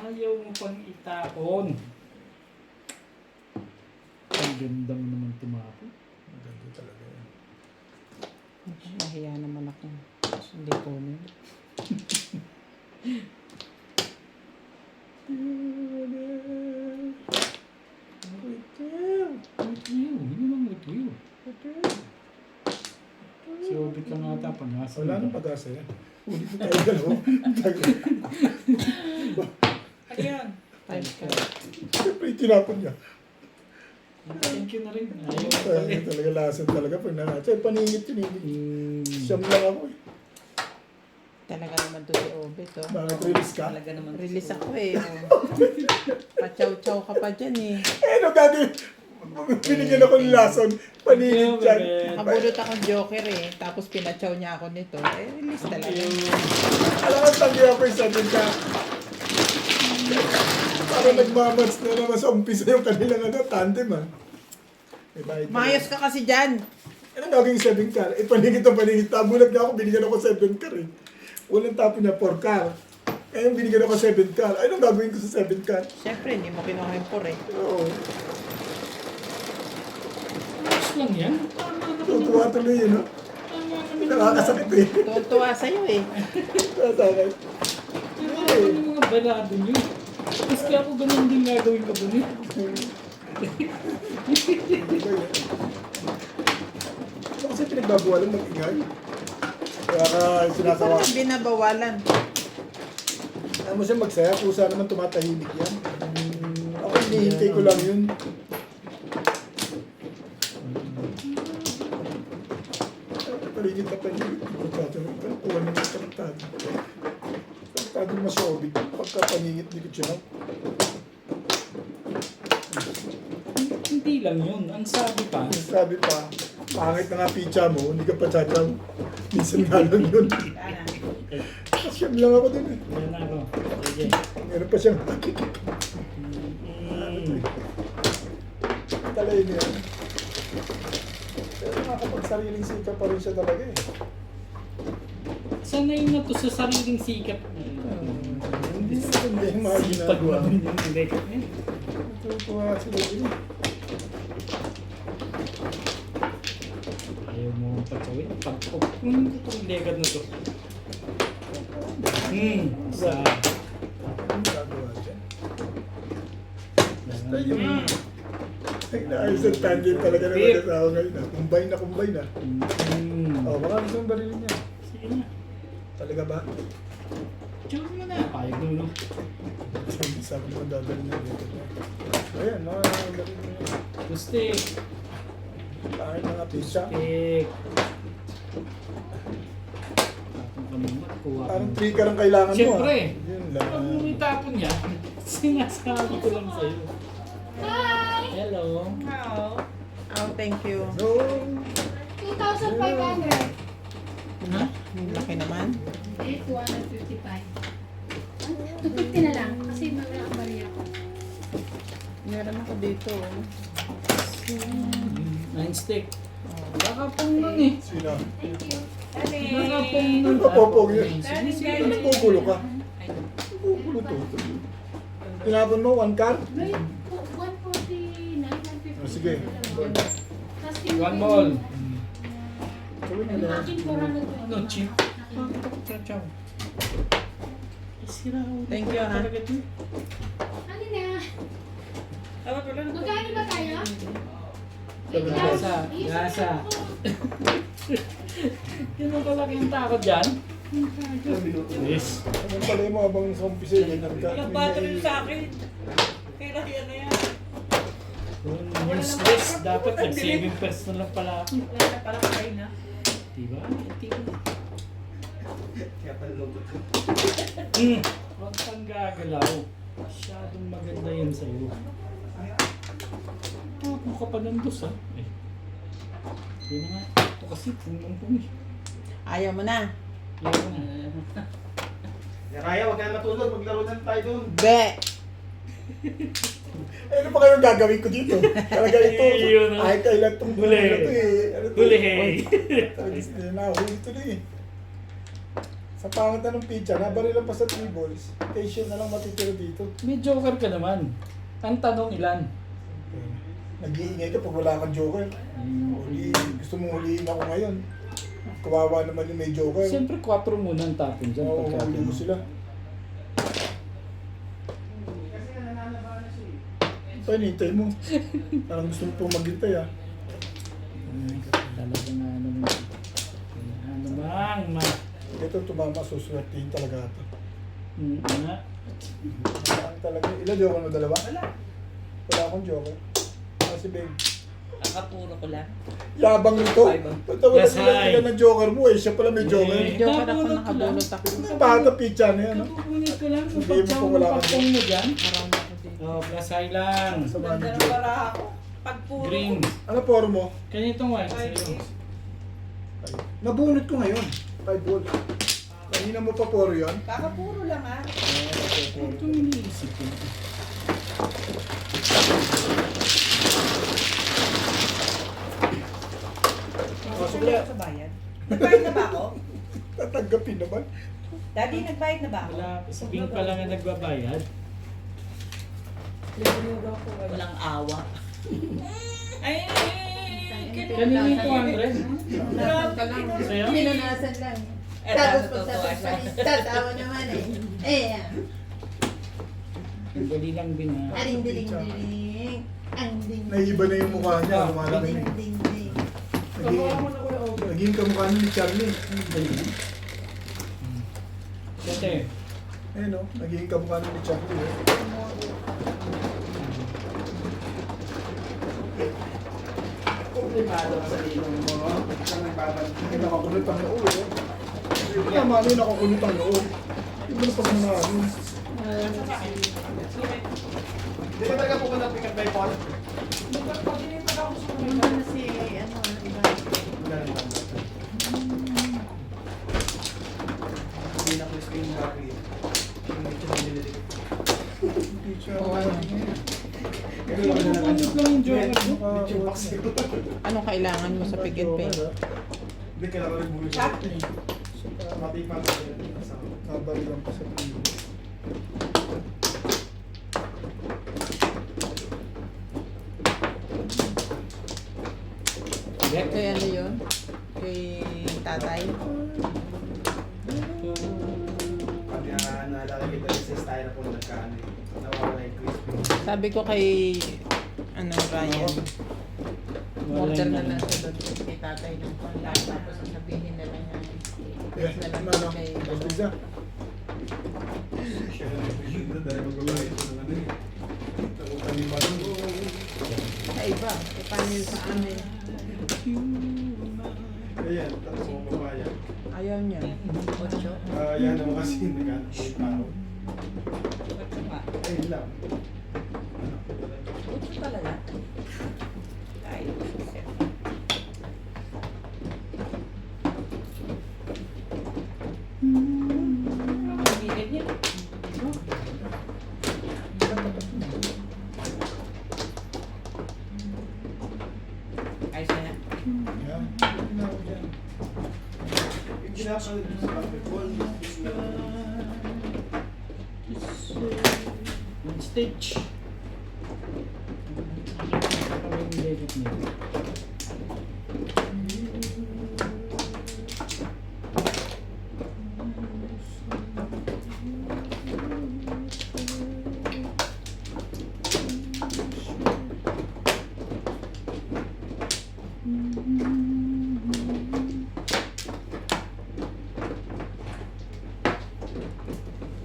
Ayaw mo pang itapon. Ang ganda mo naman tumapon. Maganda talaga yan. Nahiya naman ako. Hindi ko nun. Hindi naman matuyo. Si Obit lang ata pangasa. Wala nang pag-asa yan. Ulit na tayo dalawa. Ano yan? 5 ka. Siyempre, tinapon niya. Thank you na rin. Ayaw mo pala Talaga, eh. talaga lasan talaga. Pag nakatsa, paningit. Siyam lang ako eh. Talaga naman to si Obet, oh. Bakit release ka? Talaga naman. Release ako eh. Oh. Pachaw-chaw ka pa dyan eh. Eh, ano gagawin? Binigyan ako ng lason. Panigid dyan. Nakabulot akong joker eh. Tapos pinachaw niya ako nito. Eh, release talaga. Alam ka, tagi ako yung sabi ka. Parang nagmamats na naman sa umpisa yung kanilang tandem ah. May bayad na. Mayos ka kasi dyan. Anong gagawin 7 car? Eh, panigit ang panigit. Tabulat nga ako, binigyan ako 7 car eh. Walang tapo niya 4 car. Ngayon binigyan ako 7 car. Ay, anong gagawin ko sa 7 car? Siyempre, hindi mo kinuha yung 4 eh. Oo. Ayos lang yan. Tutuwa tuloy yun, no? Nakakasakit eh. Tuwa sa'yo eh. Nakakasakit. Ano yung mga balado nyo? Kasi ako ganun din gagawin ko dun eh. Ano kasi pinagbabawalan mag-ingay? Kaya ka Hindi ko sinatawa. naman binabawalan. Ayaw mo siya magsaya, kusa naman tumatahimik yan. Ako hinihintay ko lang yun. Paligid na paligid. Kuha naman yung kaliktado. Kaliktado masobig. Pagkapangingit dikit siya. Hindi lang yun. Ang sabi pa, Sabi pa, pangit na nga pizza mo, hindi ka pa chachaw. Minsan nga lang yun. Ana. Siyam lang ako din eh. yan ako. Sige. Meron pa siyang talay niya. Pero nakakapagsariling sika pa rin siya talaga eh. Sanay na to sa sariling sikap. Hindi yung mga Sipag ginagawa. naman yung direkat niya. Natutuwa sila din eh. Ayaw mo pagkawin. Kung itong dekad na to. Sa... Ang gagawa dyan. Basta yung... Ay, naayos ang tangent talaga ng mag-asawa ngayon ah. Kumbay na. Oh, baka gusto mong barilin niya. Sige na. Talaga ba? Tsaka mo na. Payag mo no. Sabi ko dadalhin niya dito. Ayan, barilin niya. Gusti. Pangit na nga pizza. Tik. Tapon ka naman. Kuha ka Parang naman. 3 ka ang kailangan mo ah. Siyempre. Yun Pag lang. mo itapon niya, sinasabi ko lang sa'yo. Hi! Hello. How? Oh, thank you. So, 2,500. Ha? Ang laki naman. Eh, 255. 250 na lang kasi wala ang bariya ko. Meron ako dito. 9 stick. Nakapong nun eh. sino? Thank you. Nakapong nun. Napapog yun. Dali, Ano dali. nagkukulo ka? Nagkukulo to. Tinapon mo, 1 car? Wait, 149, 150. Oh, sige. Tapos One ball. Gawin mo Yung na. akin, 420. Ano, cheap? Ciao. Sira ako. Thank you, ha? Talaga to. Ano na? Tama pala. Magkano ba tayo? Gasa. Gasa. Yun ang kalaki yung takot dyan. Yes. Anong palay mo habang sa umpisa yun? Walang battery sa akin. Kaya yan na yan. Useless. Dapat nag-saving first na lang pala ako. Wala na pala kain na. Diba? Diba? Kaya pala logo. Huwag kang gagalaw. Masyadong maganda yan sa'yo. Ako ka pa ng dos ha. Eh. Yun na nga. Ito kasi pumang-pum eh. Ayaw mo na. Yan na. Kaya huwag ka na matulog, maglaro na tayo doon. Be! Eh, ano pa kayong gagawin ko dito? Talaga ito. Yun, ah. Ay, kailan itong Huli. ano to eh. Ano to? Huli, hey. Talaga nahuli ito na eh. Sa pangat na ng pizza, nabarilan pa sa 3 balls. Patient na lang matitira dito. May joker ka naman. Ang tanong ilan? Nag-iingay ka pag wala kang joker. Huli, gusto mong huliin ako ngayon. Kawawa naman yung may joker. Siyempre 4 muna ang tapon dyan. Oo, huli mo sila. Ito, hinintay mo. Parang gusto mo pong maghintay ah. Talaga na ano mo. Ano bang ma... Ito, tumama, suswertihin talaga ito. Nga. Ang talaga. Ilan joker mo? 2? Wala. Wala akong joker. Si babe. Nakapuro ko lang. Yabang nito. Punta wala Yes, sila hi. ilan ng joker mo eh. Siya pala may joker. Eh, Joker ako, Nabulot ko nakabulot ako. Ang bata pizza na yan. No? Kapukunin ko lang. Hindi mo pa wala ka Kapag mo dyan. Around ako dito. Oh, plus high lang. Sa mga Ganda ng joker. para ako. Pag puro... Green. Ano poro mo? Ganitong white Five, sa'yo. eight. Nabunot ko ngayon. 5 volts. Kanina mo pa poro yun? Baka puro lang ah. Ito yung iniisip ko. Pasok Wala na. sa bayad. Nagbayad na ba ako? Tatanggapin naman. Daddy, nagbayad na ba ako? Wala, si Bing pa lang ang nagbabayad. Walang awa. Ay, Kanina yung 200. Ka lang. Sa'yo? Pinunasan lang. Eh, Tapos totoo pag siya. tatawa naman eh. Eh, Dali lang din ha. aring diling diling. Ang ding. Naiiba na yung mukha niya. Lumalaki na Ding eh. ding ding. Naging kamukha na ni Charlie. Siyete. Ayun o. Naging kamukha na ni Charlie. Eh. Komplimado ka sa linong mo. Isang nagbabalik. Ay, nakakunot ang noo eh. Tama na yung nakakunot ang noo. Iba na pag nanalo. Di ba talaga pupunta pick up by Paul? Ano na si ano iba. Wala rin tama. Hindi na crispy yung baboy. Yung medyo nilililig. Teacher. Oo, ano. Ano lang yung joker ko? Medyo paksiw. Anong kailangan mo sa pick and pay? Hindi, kailangan rin bumili. Chocolate. Matipan ko yun. Nabali lang pa sa TV. Kay ano yun? Kay tatay? Pag naalala kita rin sa styrofoam nagkaano eh. Nawawala yung crispy. Sabi ko kay ano Ryan, order na lang siya doon kay tatay ng panla. Tapos sabihin na lang niya, Eh, na lang ano? kay Mas pizza. Siya na nag-usual na dahil magbabayad ito ng ano eh. Tangutan yung balo. sa iba. E paano yun sa amin? Ayan, tapos mo babayad. Ayaw niya. Ocho. Yan naman kasi nagkano po yung tao. Ayun lang. Ucho talaga. Ay, set. Gilid niya. Ayos na yan. Yan. Ano ako dyan? Yung ginagawa sa basketball, is meron. One stitch. Ano yung legit niya?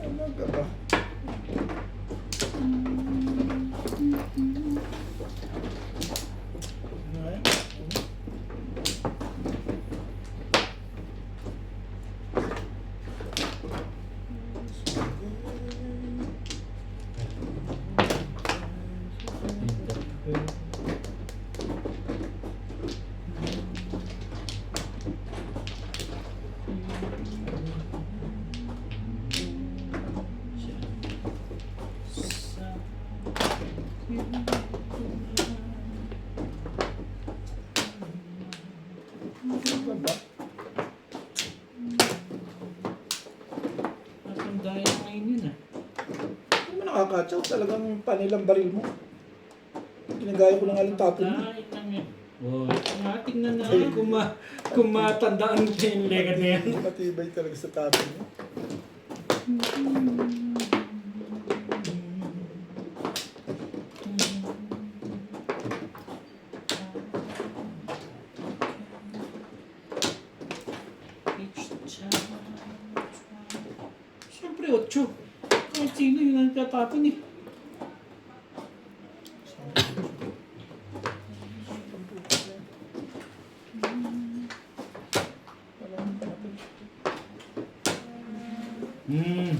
Ano ka ba? Ano yan? Ano ka ba? Ang daya ngayon yun ah. Hindi mo nakakatsaw. Talagang panilang baril mo. Ginagaya ko lang alang tapon mo. Dahil lang yan. Oh, tingnan natin kung matandaan ko yung legad na yan. Matibay talaga sa tapon mo. Siyempre, 8. Kahit sino yun ang tatapon eh. Hmm.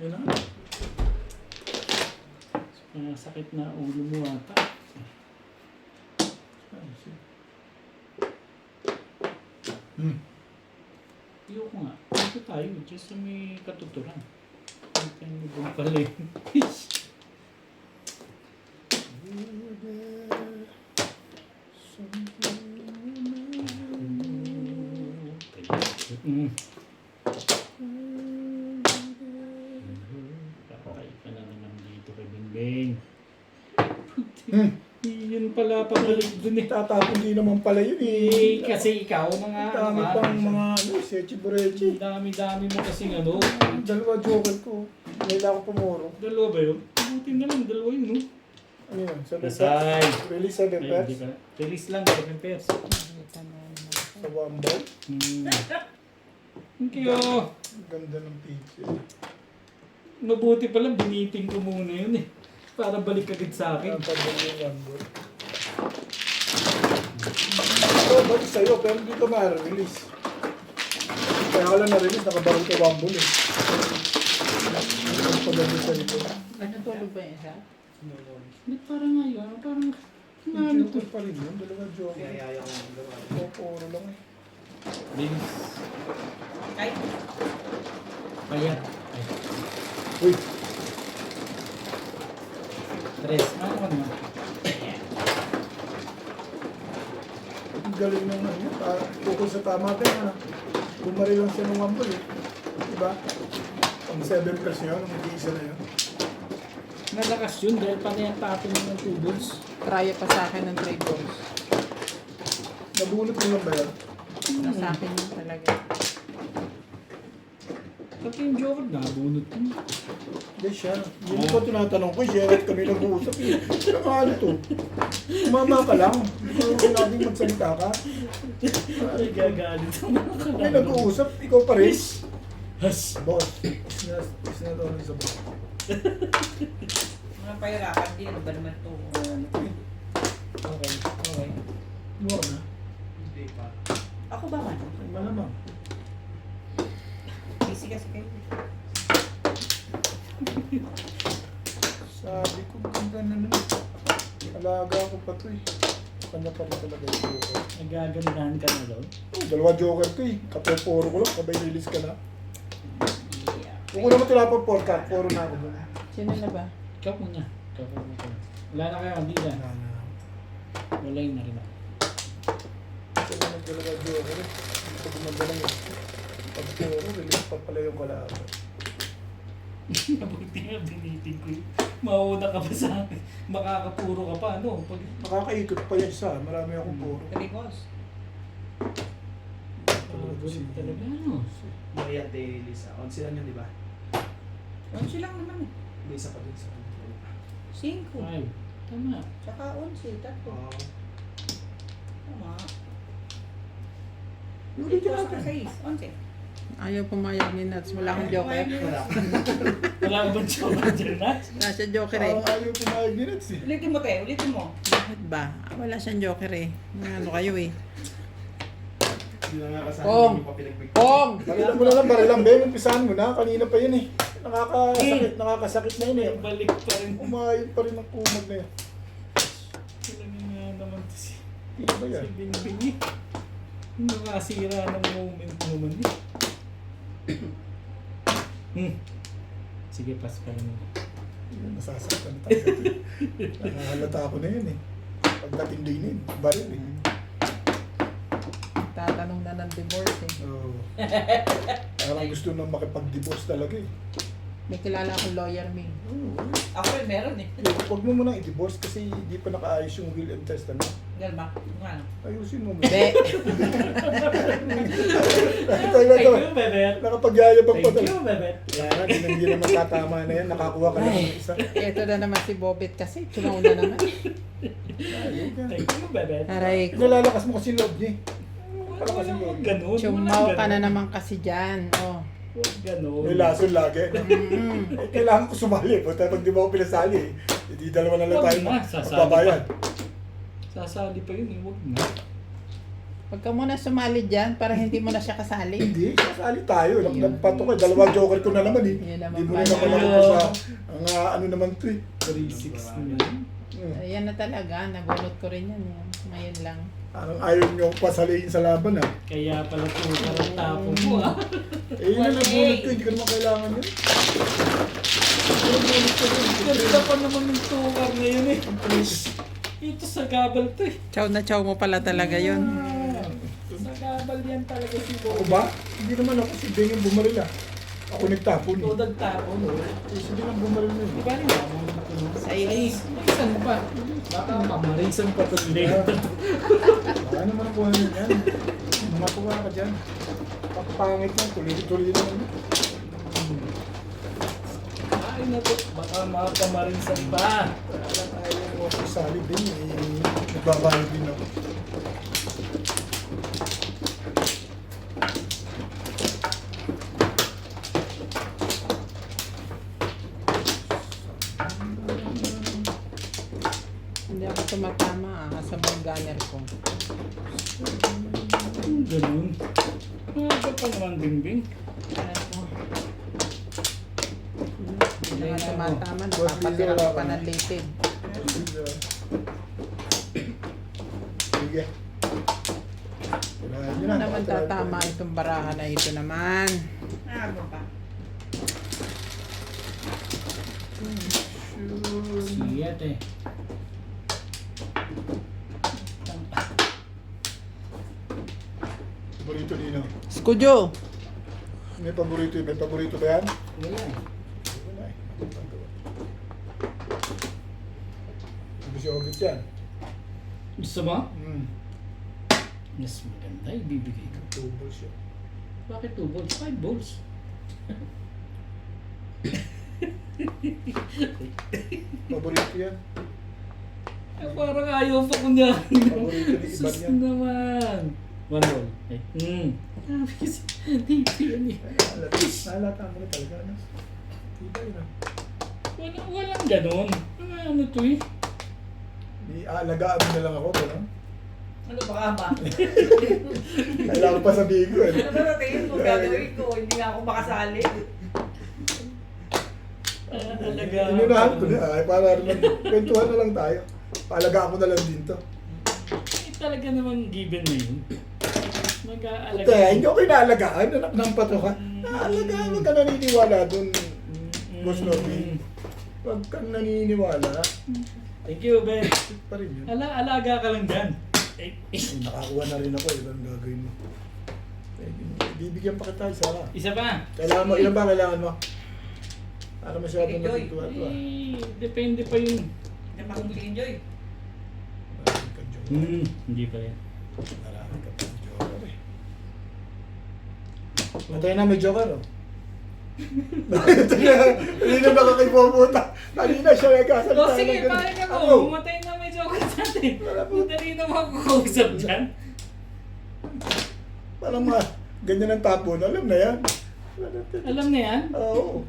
Yun na. Sakit na ulo mo ata. Ayoko nga. Dito tayo. Just sa may katuturan. Ang tayo doon pala yun. Mm. Patay ka na naman dito kay Bingbing. Yun pala pabalik dun eh. Tatapon din naman pala yun Eh, eh. kasi ikaw mga Dami pang mga ano, sechi burechi. dami-dami mo kasing ano. Dalawa joker ko. Ngayon ako pumuro. Dalawa ba yun? Buti na lang, dalawa yun, no? Ano yun? 7 pairs? Asay. Release 7 Ay, hindi pairs? ka. Release lang, 7 pairs. Nakita mo naman. Sa one ball? Thank you. Ang ganda ng pizza. Mabuti pala, biniting ko muna yun eh. Para balik agad sa akin. Ang pagod yung one ball. Ito, balik sa'yo, pero hindi ka ma-release. Kaya ka lang na-release, nakabaril ka one ball eh. Ang pagod sa'yo ito. Natulog ba yung isa? Ba't parang ngayon? Parang ano to? Joker pa rin yun, dalawa joker. Kaya ko ng gawa. Puro lang eh. Bilis. Ay, Payat. Ay. Uy, Tres. Ano ka naman? ang galing ng ano, focus sa tama ka na. Bumari lang siya ng one ball eh. Diba? Ang 7 pairs yun, ang mag-iisa na yun. Nalakas yun dahil panay ang tapon mo ng 2 balls. Tryo pa sa akin ng 3 balls. Nabunot mo lang ba yan? Nasa akin yun talaga. Pati yung joker, nabunot mo. Hindi siya. Hindi ko tinatanong ko siya at kami nag-uusap eh. Ano to? Umama ka lang. Hindi ko sinabing magsalita ka. Ay, gagalit ang mga Kami kalaban. nag-uusap, ikaw pa rin. Has! Boss, is na doon sa boss. mga pahirapan din. Ano ba naman to? Okay, okay. Buwan na. Hindi pa. Ako ba man? Malamang. Busy kasi kayo. Sabi ko, ganda na naman. Alaga ko pa to eh. Kanya pa rin talaga yung joker. Nagagandahan ka na daw. Oh, dalawa joker ko eh. Kapoporo ko lang, sabay release ka na. Kung ko naman tinapang 4 ka, 4 na ako doon. Sino na ba? Ikaw muna. Ikaw muna. Wala na kayo, hindi na. Wala yun na rin ako. Ito na nagdalawa joker eh. Hindi ko gumagalang eh. Pag puro, release pa pala yung kalaban. Mabuti nga, binitin ko yun. Mauna ka pa sa akin. Makakapuro ka pa, ano? Pag Nakakaikot pa yan sa, marami akong puro. Ricos. Bulit talaga, ano? Maria Day Lisa. On sila yun, di ba? Onsi lang naman eh. May isa pa din sa kanila. 5. Ay, tama. Tsaka onsi. Tatlo. Oo. Tama. Ulit Ito natin. sa 6. Onsi. Ayaw pumayag ni Nats. Wala akong joker. Wala. Wala ka bang joker dyan, Nats? Wala siyang joker eh. Parang ayaw pumayag ni Nats eh. Ulitin mo tayo. Ulitin mo. Bakit ba? Wala siyang joker eh. Ano kayo eh. Hindi na nga kasama. Pong! Hindi pa pinagbigay. Pong! Barilan mo na lang, barilan. Ben, umpisahan mo na. Kanina pa yun eh. Nakakasakit na yun eh. Balik pa rin. Umayod pa rin ang kumag na yun. Talaga nga naman to si Hindi ba yan? Bingbing eh. Nakasira ng moment naman eh. Sige, pass pa rin. Nasasaktan tayo. Nakahalata ako na yun eh. Pagdating din yun, baril eh. Tatanong na ng divorce eh. Oo. Parang gusto nang makipag-divorce talaga eh. May kilala akong lawyer, Ming. Ako rin meron eh. Huwag mo munang i-divorce kasi hindi pa nakaayos yung will and testament. Ganun ba? Kung ano? Ayusin mo. Hindi. Tayo Thank you, Bebet. nakapagyayabang pa Thank talaga. you, Bebet. Kaya hindi naman tatama na yan. Nakakuha ka na ng isa. Ito na naman si Bobet kasi. Tumauna naman. Ayun ka. Thank you, Bebet. Aray ko. Nalalakas mo kasi loob niya eh. Palakasin mo. Huwag ganun. Chumaw ka na naman kasi dyan. Oh. Huwag ganun. May lason lagi. Eh, kailangan ko sumali. Pag di ba ako pinasali eh. Hindi dalawa na lang Huwag tayo na, sasali magbabayad. Sasali pa yun eh. Huwag na. Huwag ka muna sumali dyan para hindi mo na siya kasali. Hindi, kasali tayo. Nagpato ka. Dalawang joker ko na naman eh. Yun naman Hindi mo rin pala. naman ako sa ano naman to eh. 3-6 naman. Ayan na talaga, nagulot ko rin yan. Ngayon lang. Parang ayaw niyo akong pasaliin sa laban ah. Kaya pala po parang tapo mo ah. Eh yun na nagulat ko, hindi ko naman kailangan yun. Ganda pa naman yung tukar ngayon eh. Ito sa gabal to eh. Chow na chow mo pala talaga yun. Sa gabal yan talaga si Ako Bob. ba? Hindi naman ako si Beng yung bumaril ah. Ako nagtapon Ito eh. nagtapon oh. Eh, si Beng ang bumaril na Di eh. ba rin naman ito no? Sa ilis. Isan pa. Baka pamarisan pa ito later. Baka naman ako ano yan. Matuwa ka dyan. Papangit lang, tuloy-tuloy naman. Ay na to. Baka makapamarisan pa. Wala tayo ako sali din eh. Nagbabayad din ako. Hindi ako tumatama sa mga gunner ko. Ganun. Ano pa naman bingbing? Hindi naman tumatama, napapatira ko pa ng litid. Sige. Kailangan nyo Ano na. naman tatama itong barahan na ito naman. Ano pa? Siyat eh. Paborito nino. Skudyo! May paborito yun. May paborito ba yan? Wala eh. Wala eh. Hindi siya obit yan. Gusto mo? Mas maganda, ibibigay ko. Tubol siya. Bakit 2 balls? 5 balls. Paborito yan. Parang ayaw pa ko niya. Paborito ni Iban Sus yan. naman. 1 ball. Eh. Kasi, dito yan eh. Nalata mo na talaga. Ano? Diba yun ah. Walang ganon. Ano to eh? Alagaan mo na lang ako. Ano? Ano ba ba? Kailangan pa sabihin ko eh. Ano ba sa tingin mo gagawin ko? Hindi nga ako makasali. Inunahan ko na. Ay, para naman, kwentuhan na lang tayo. Paalagaan ko na lang din to. Talaga namang given na yun. Mag-aalaga. Kaya hindi ako inaalagaan. Anak ng pato ka. Naalagaan. Huwag ka naniniwala dun. Boss Norby. Huwag kang naniniwala. Thank you, Ben. Pa rin yun. Alaga ka lang dyan. Eh, nakakuha na rin ako. Ilang gagawin mo. Eh, bibigyan pa kita isa. Isa pa. Kailangan mo. Ilan ba kailangan mo? Para masyado Sige, Joy. natutuwa to ah. Depende pa yun. Hindi makikita-enjoy. Marami kang joker. Hindi pa yan. Marami kang joker eh. Matay na may joker oh. Kanina ba kay pumunta? Kanina siya nagkasalita. O sige, ng ganun. paano Ako. mo? Umatay na may joker sa atin. Madali na makakausap dyan. Parang mga ganyan ang tapon. Alam na yan. Alam na yan? Oo.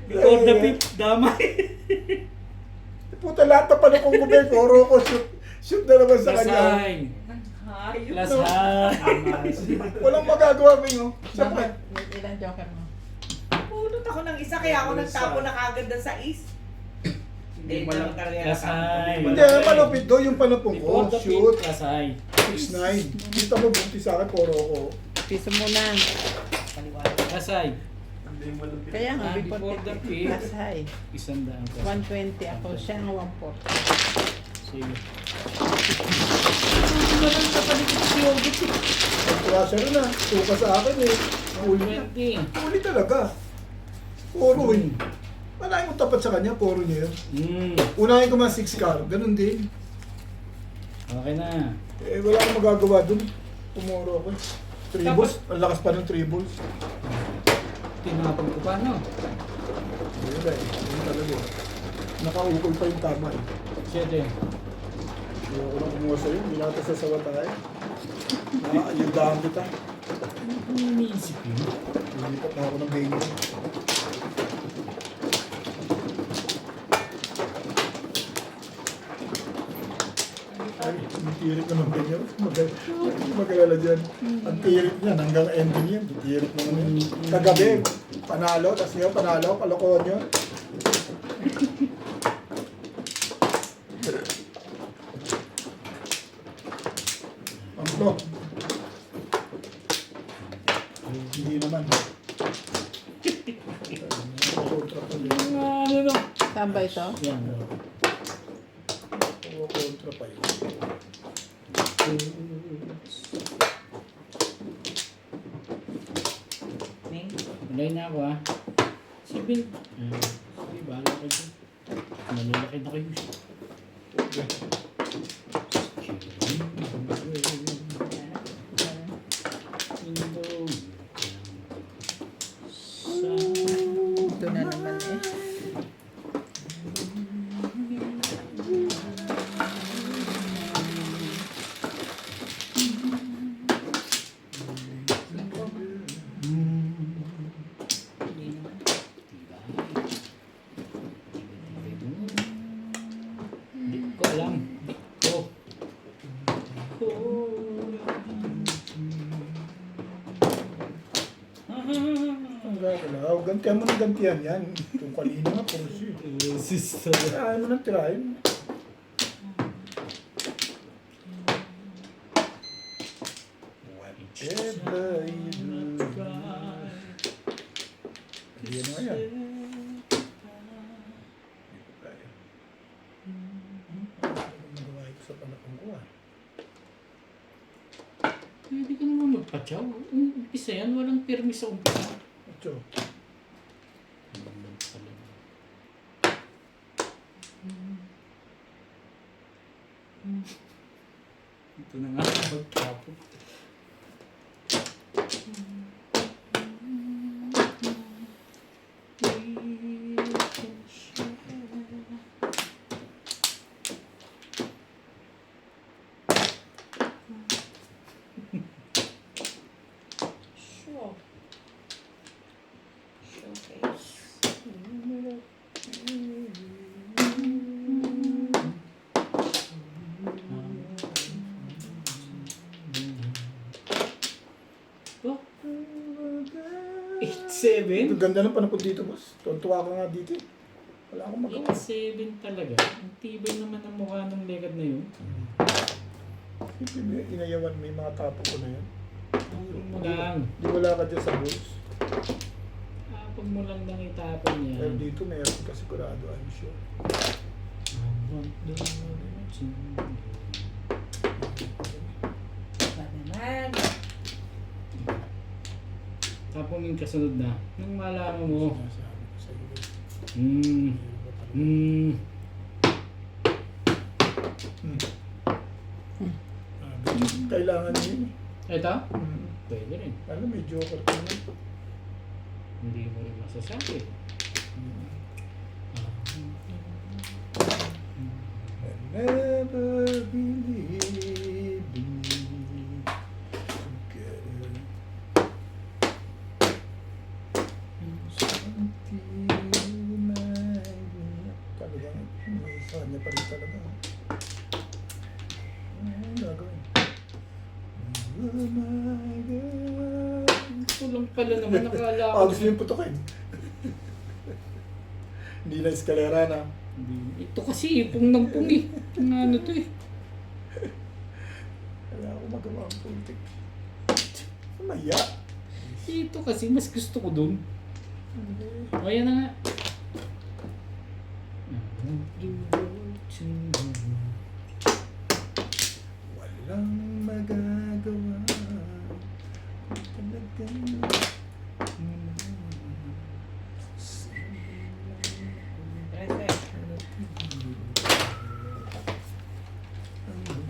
Before the pick, damay. Puta lahat na pala kong gubay ko. Oro ko shoot. Shoot na naman sa Plus kanya. high. Hayop. Plus high. Walang magagawa, Bingo. Sa Bakit? Ilan joker mo? Pulot ako ng isa kaya ako nagtapo na kagad ng sais. Hindi Hindi mo lang naman talaga Plus high. Hindi, ang malupit do yung panapong ko. Before the pick, Shoot. plus high. 6'9". Kita mo, bunti sa akin, poro ko. Piso muna. Paliwanag. Plus high. Hindi mo lang Kaya nga, Ah, before before the the pick, pick. plus high. 100 plus. 120 ako, siya ang 140. Sige. Ito na lang kapalikit si Yogit eh. Kaya siya rin ah. Tuka sa akin eh. Huli na. 120. Huli talaga. Poro eh. Malaking mo tapat sa kanya, poro niya yun. Unahin ko mga 6 car, ganun din. Okay na. Eh, wala akong magagawa dun. Tumuro ako. 3 balls, ang lakas pa ng 3 balls. Tinapon ko pa, no? Ayun eh, yun talaga eh. Nakaukol pa yung tama eh. 7. Hindi ako lang kumuha sa'yo, hindi na kita sasawa tayo. Nakayundahan kita. Ano iniisip yun? Lilipat na ako ng venue. Ay, Tirik naman ganyan. Mag-alala dyan. Ang tirik niyan hanggang ending yan. Tirik naman yun. Kagabi, panalo. Tapos ngayon panalo. Kalokohan nyo. Ano? Hindi naman. Kontra pa yun. Ano no? Saan ba ito? Yan. Kontra pa yun. Ning? Ulay na ako ha. Si Bill. Sige, bahala ka dyan. Malalaki na kayo. Ito na naman eh. Hindi ko alam. Hindi ko. Ang gagalaw. Gantihan mo ng gantihan yan. Kung kanina nga, puro siya. Sister. Tirahin mo ng tirahin. Whatever you do. Hindi yan nga yan. Nagawa ito sa panahon ko ah. Hindi ka naman magpatsaw. Umpisa yan, walang permis sa umpisa. Ocho. Ito na nga magtapos. Sure. Showcase. Oh, Ang 8-7? ganda ng panapod dito, boss. Tuwa ka nga dito eh. Wala akong magawa. 8-7 talaga. Ang tibay naman ang mukha ng lekad na yun. Inayawan mo yung mga tapo ko na yan. Tapon mo lang. Di wala ka dyan sa bulls. Tapon mo lang ng itapon niya. Pero dito meron ka sigurado, I'm sure. Ba naman? Tapon yung kasunod na. Nung malaman mo. Sinasabi ko sa iyo. Hmm. Hmm. Kailangan niya yun. Ito? Hmm. Pwede rin. Alam, may joker ka na. Hindi mo rin masasabi. Never believe in me together. Talagang sa kanya pa rin talaga. Ano gagawin? Oh my God. Ito lang pala naman nakala ko. Gusto yung putukin. Hindi na eskalera na. Ito kasi ipong ng pung eh. Ano to eh. Kaya ako magawa ang politik. Maya. Ito kasi mas gusto ko dun. O yan na nga. Walang magagawa. Talagang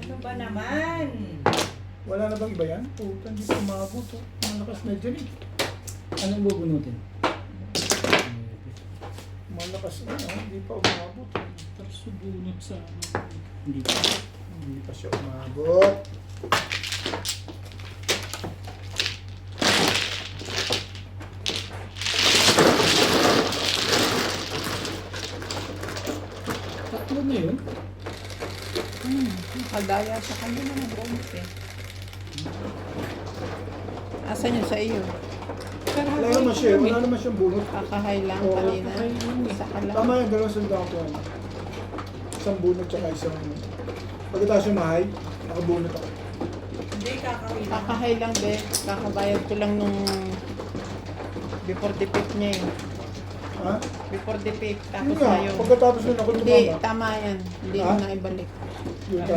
Ano ba naman? wala na bang iba yan? Puta, hindi pa umabot. Oh. Malakas na dyan eh. Anong bubunutin? Malakas na, hindi pa umabot. Tapos subunot sa ano. Hindi pa. Hindi pa siya umabot. Tatlo na yun. Nakadaya sa kanya na nag-bonus eh. Asan yun sa iyo? Wala naman siya, wala naman siyang bunot. Kakahay lang Oo, kanina. Isa ka lang. Tama yan, dalawang sundang ko yan. Isang bunot tsaka isang... Pagkatapos yung mahay, nakabunot ako. Hindi, kakawin. Kakahay lang, be. Kakabayad ko lang nung before the fifth niya eh. Ha? Before the fifth. Yun Tapos nga, ngayon. pagkatapos nun ako Hindi, tumama. tama yan. Hindi Ha? mo na ibalik. Yun ka?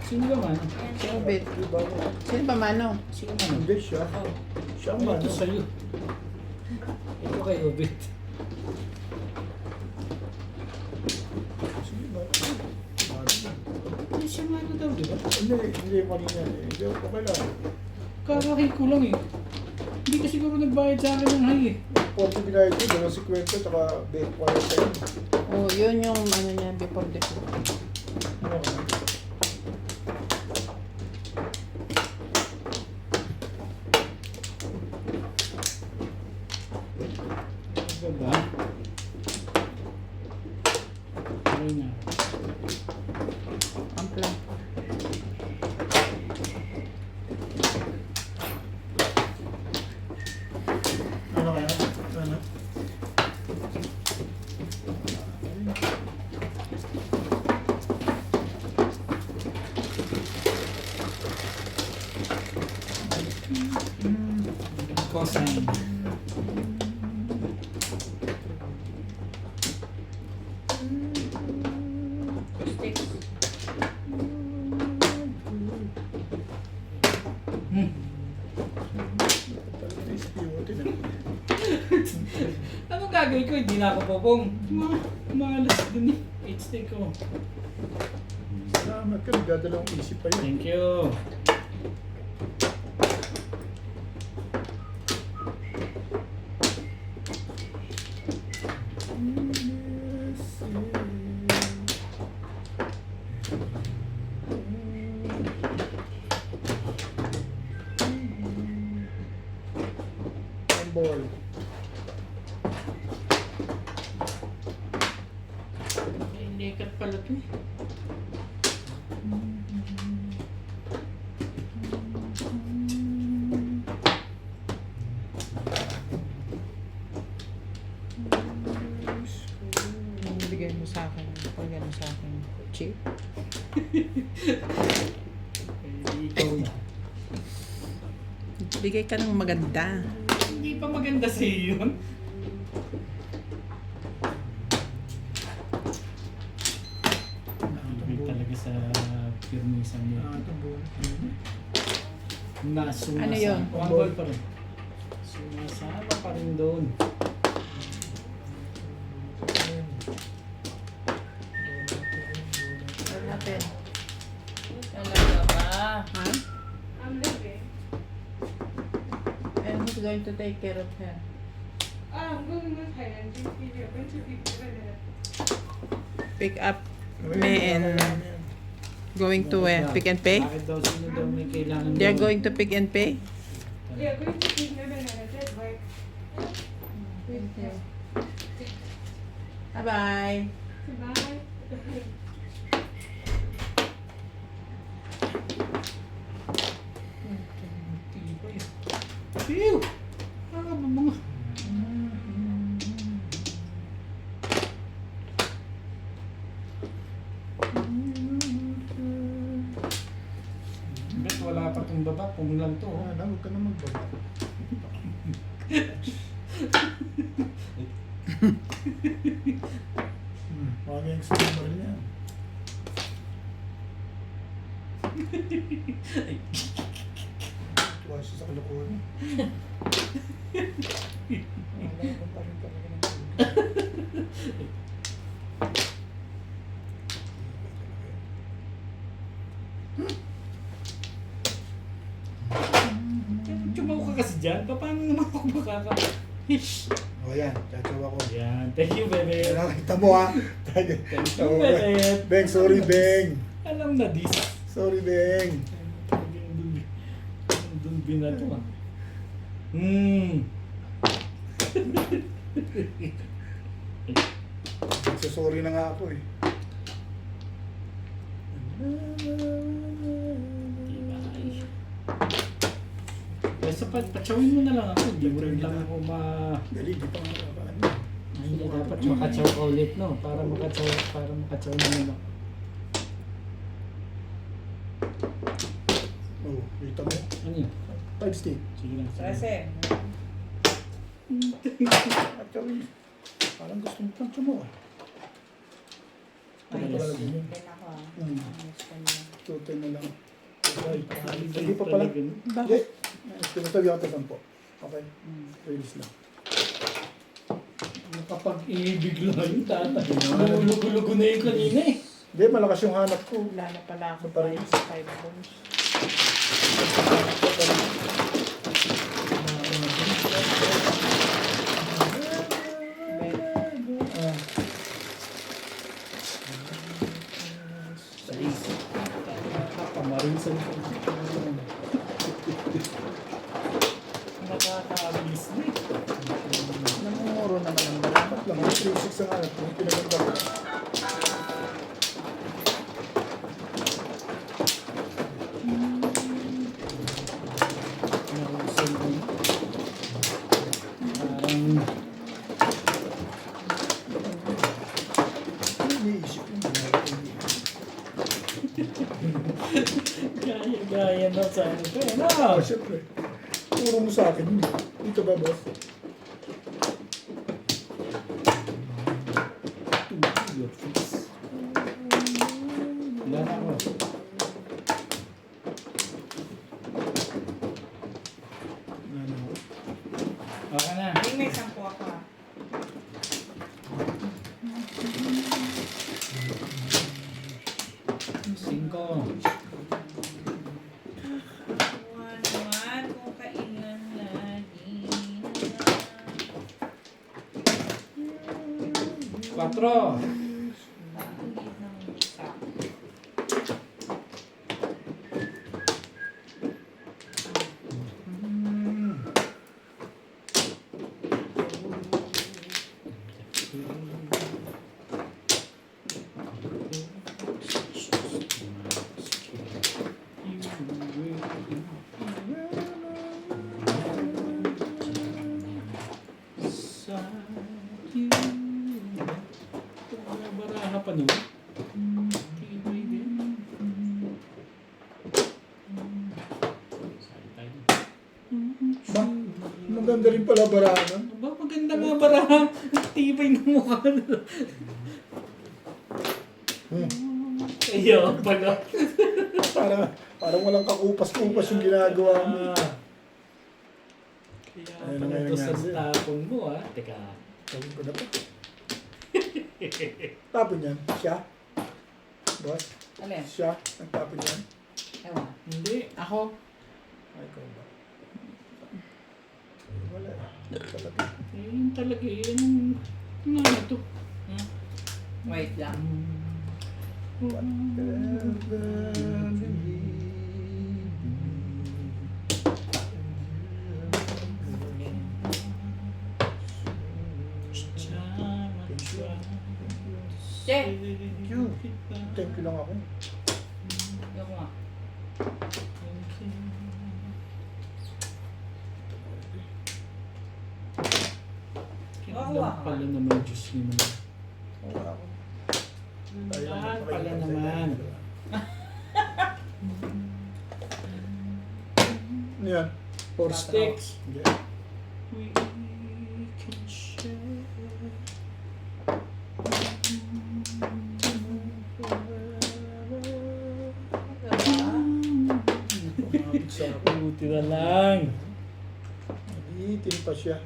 Sino ba man? Si Obet. Diba? Sino ba mano? Sino man? Hindi siya. Siya ang Ito mano. sa'yo. Ito kay Obit. Sige ba? Ano siya mano daw, di ba? Hindi kanina eh. Hindi, okay lang. Kakahin ko lang eh. Hindi ka siguro nagbayad sa akin ng hay eh. 40 binayad ko, dalawang 50, tsaka 40. Oh, yun yung ano niya before the fifth. Ano ka? Ano ba? Ano nga? Ampla. Ano kaya? Ano? Cosine. Hmm. Talaga na-ispiyotin eh. Ano gagawin ko? Hindi na ako popong. Malas din eh. H-take ko. Salamat ka, nagdadalawang isip pa yun. Thank you. Ang ball. Inikat pala ito eh. Bigay mo sa akin. Pagyan mo sa akin. Chip. Ikaw na. Bigay ka ng maganda. Hindi pa maganda sa iyo yun. Ibig talaga sa pirmisan niya. Sumasama. Ano yun? One ball pa rin. Sumasama pa rin doon. Ano natin? Talaga ba? Ha? And who's going to take care of her? Pick up me and going to where? Pick and pay? Bakit daw sino daw may kailangan They're doon? going to pick and pay? Bye-bye. Phew! Ah, mga... Bet, wala pa itong baba. Kung lang to. Ah, huwag ka na magbaba. Huwag yung screamer niya. Tuwa siya sa kalokohan niya. Wala ka pa rin talaga ng tubig. Chumaw ka kasi dyan. Paano naman ako makaka... O yan, tsatsawa ko. Yan. Thank you, bebe. Kailangan kita mo ha. Thank you, bebe. Beng, sorry Beng. Alam na this. Sorry Beng. Doon binato ah. Sorry na nga ako eh. Diba? Basta patsawin mo na lang ako. Hindi mo rin lang ako Dali, di pa nga ano. Ay, hindi dapat makatsaw ka ulit, no? Para makatsaw naman ako. Oh, kita mo. Ano yun? 5 stick. Sige lang. Sige. Kasi, Actually, parang gusto mo pang tsumo. ayos. Talaga yun. Then ako Ayos ko na. Tutoy na lang. Okay. Hindi Hindi pa pala. talaga, no? Hindi. Tinatabi ako sa 10. Okay. Release lang. Nakapag-ibig lang yung tatay. Lugo-lugo na yung kanina eh. Hindi, malakas yung hanap ko. Wala na pala ako So, parang- 5 bones. Pamarisan ko. Nakakabilis na eh. Namumuro naman ang bala. Dapat lang, may 3-6 ang hanap ko. Pinaganda ko. Narusan ko. Parang Iniisip yung ginagawa ko. gaya-gaya na sa ano ko eh. No! Ah, syempre. Turo mo sa akin yun. Dito ba, boss? Your face. Wala na ako. Okay na. Hindi may 10 ako. Cinco. One, kung kailan lagi Cuatro. Baraha pa niyo. Tibay din. Sali tayo. Ba? Maganda rin pala barahan. Ba, maganda nga baraha. Tibay ng mukha nila. Ayaw pala. Parang walang kakupas-kupas yung ginagawa mo. Kaya Ayun pala ang ito sa nangyari. tapon mo ah. Teka. Tawin ko na pa. Tapon yan. Siya? Boss? Alin? Siya? Nagtapon yan? Ewan. Hindi. Ako? Ay, ikaw ba? Wala. Talaga. Yun talaga yun. Ano to? Wait lang. Che! Thank you lang ako. Yung nga. Kinagdam pala naman Diyos niyo naman. Wala ako. Ah, pala naman. Ano yan? 4 sticks. Hindi. We can share. Pumapit sa ako. Buti na lang. Nabitin pa siya.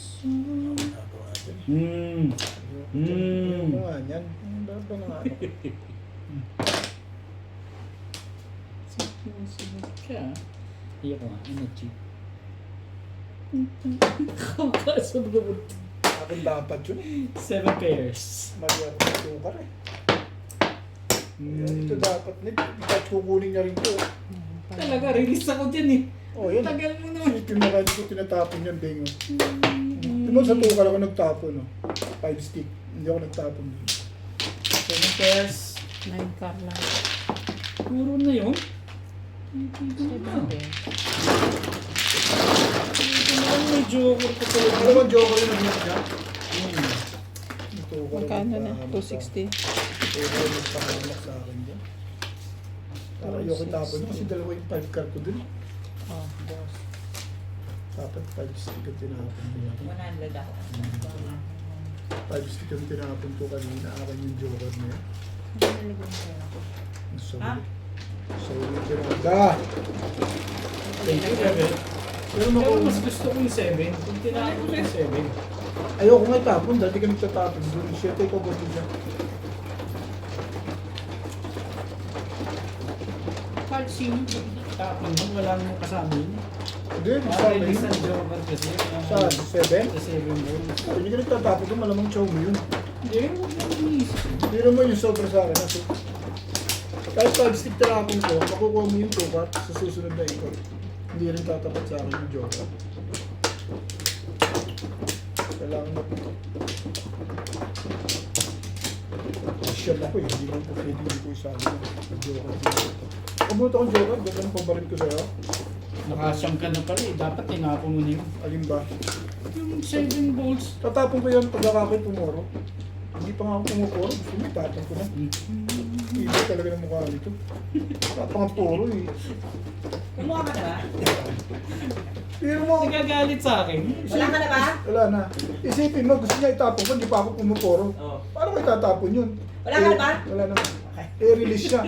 Nagawa dyan. Ano nga yan? Ano ba na ano? Sunod ka. Iyak nga. Energy. Kakasab naman. Akin dapat yun. 7 pairs. Magyari ng sukar eh. Ito dapat. Kahit kukunin niya rin ito. Talaga, release ako dyan eh. Oh, yan. Tagal mo naman. Isipin mo kaya ko tinatapon yan, Bengo. Kung sa tukar ako nagtapo, no? 5 stick. Hindi ako nagtapon dun. 7 pairs. 9 car lang. Puro na yun. 7 din. Ito na lang may joker ko talaga. Alam mo, joker yung nag-hit niya? Hmm. Magkano na? 260. Joker yung nagpakalak sa akin dyan. Para ayoko tapon kasi dalawa yung 5 car ko dun. Oh, boss. Dapat 5 stick ang tinapon nila. 100 ako. 5 stick ang tinapon ko kanina. Akin yung joker na yan. Naligon ko ako. Ha? Sorry, tinapon. Thank you, Bebe. Pero Pero mas gusto ko yung 7. Kung tinapon ko yung 7. ayoko nga itapon, dati ka nagtatapon doon. Shit, ikaw ba dyan? Kahit sino, tapon mo, wala namang kasama yun. Hindi, sa Sa akin. isang joker kasi. Sa 7? Sa 7 ball. Hindi ka nagtatapon doon, malamang chow mo yun. Hindi, huwag na iniisip. Hindi naman yung sobra sa akin. Kasi kahit 5 stick tinapon ko, makukuha mo yung tukat sa susunod na ikot. Hindi rin tatapat sa akin yung joker. Kailangan na po. Siyam ako eh, hindi man po pwede hindi ko isa akin yung joker. Kabuto akong joker, ganda ng pabarin ko sa'yo. Nakasyam ka na pala eh. Dapat tinapon mo na yun. Alin ba? Yung 7 balls. Tatapon ko yan pag ako'y pumuro. Hindi pa nga ako pumupuro, gusto mo itatapon ko na. Iba talaga ng mukha nito. Tapang-puro eh. Kumuha ka na ba? Pero mo, Nagagalit sa akin. Wala ka na ba? wala na. Isipin mo, gusto niya itapon ko, hindi pa ako pumupuro. Oo. Paano ko itatapon yun? Wala ka na ba? Wala na. I-release siya.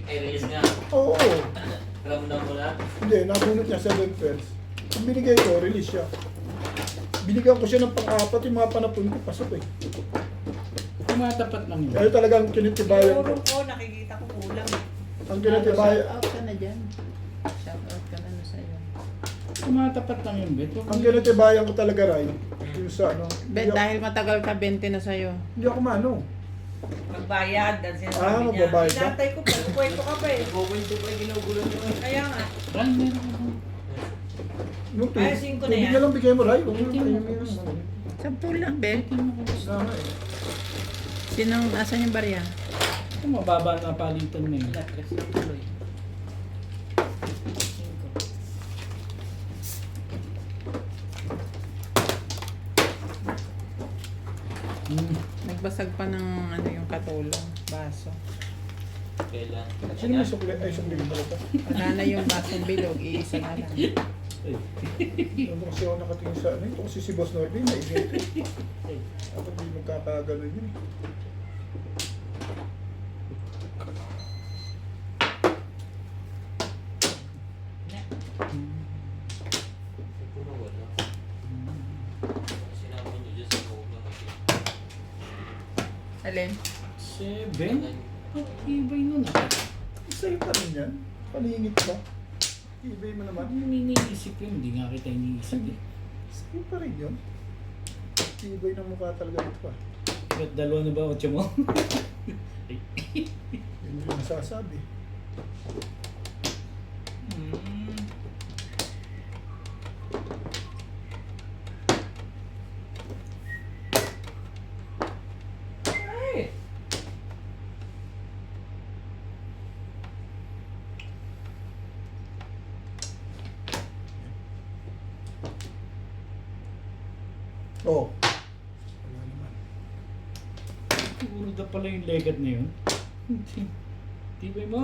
I-release nga. Oo. Ramdam mo na. Hindi, nabunot niya 7 pairs. Kung binigay ko, release siya. Binigyan ko siya ng pang-apat, yung mga panapon ko, pasok eh. Tumatapat lang yun. Kaya talagang kinitibayan ko. Puro ko, nakikita ko kulang. Ang kinitibayan, Shout out ka na dyan. Shout out ka na sa'yo. Tumatapat lang yun, Bet. ang kinitibayan ko talaga, Ray, yung sa ano. Bet, dahil matagal ka, 20 na sa'yo. Hindi ako mano. Magbayad, ang Ah, sinasabi niya. magbabayad ka? Inantay ko, pagkukwento ka pa eh. Kukwento pa yung ginugulo nyo. Kaya nga. Ran, meron ako. Yung Ay, 5 na yan. Bigyan lang bigay mo, Ray. Huwag mo Hindi mo tayo gusto. 10 lang, Bet. Hindi mo ko gusto. Sana eh. Sinong, asan yung barya? Ito, mababa na palitan na yun. Hmm. Nagbasag pa ng ano yung katulong, baso. Kailan? Sino may sukli? Ay, sukli ko pala ito. Wala na yung basong bilog, iisa na lang. Ano kasi ako nakatingin sa ano? Ito kasi si Boss Norby, may ito. Ako hindi magkakaganon yun. Puro wala. Sinama nyo dyan sa loob ng Alin? 7? Oh, ibay nun ah. Sa'yo pa rin yan. Palingit ka. Ibay mo naman. Ano iniisip yun? Hindi nga kita iniisip eh. Sa'yo pa rin yun. Ibay ng mukha talaga ito ah. Ba't dalawa na ba 8 mo? Yun yung nasasabi. Hmm. Ay! Oo. Wala naman. Siguro na pala yung legad na yun. Tibay mo.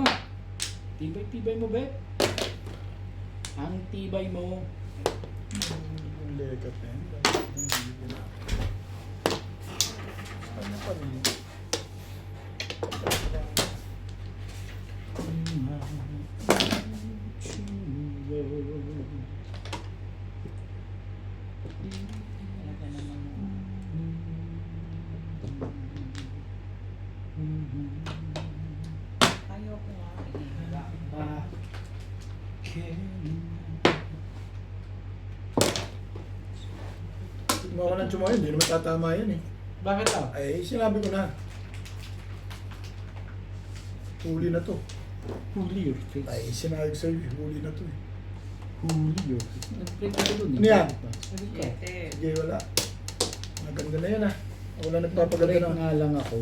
Tibay mo, Bet. Ang tibay mo. Yung legat na yan. Ano pa rin yun? Talaga namang Ayaw ko nga. Kung ako ng tsumayo, hindi naman tatama yan eh. Bakit ah? Ay, sinabi ko na. Huli na to. Huli your face. Ay, sinabi ko sa'yo, huli na to eh. Huli yun. Nag-break ako dun. Ano yan? Sabi ko, Sige, wala. Maganda na yan ah. Wala nagpapaganda break na. nga lang ako.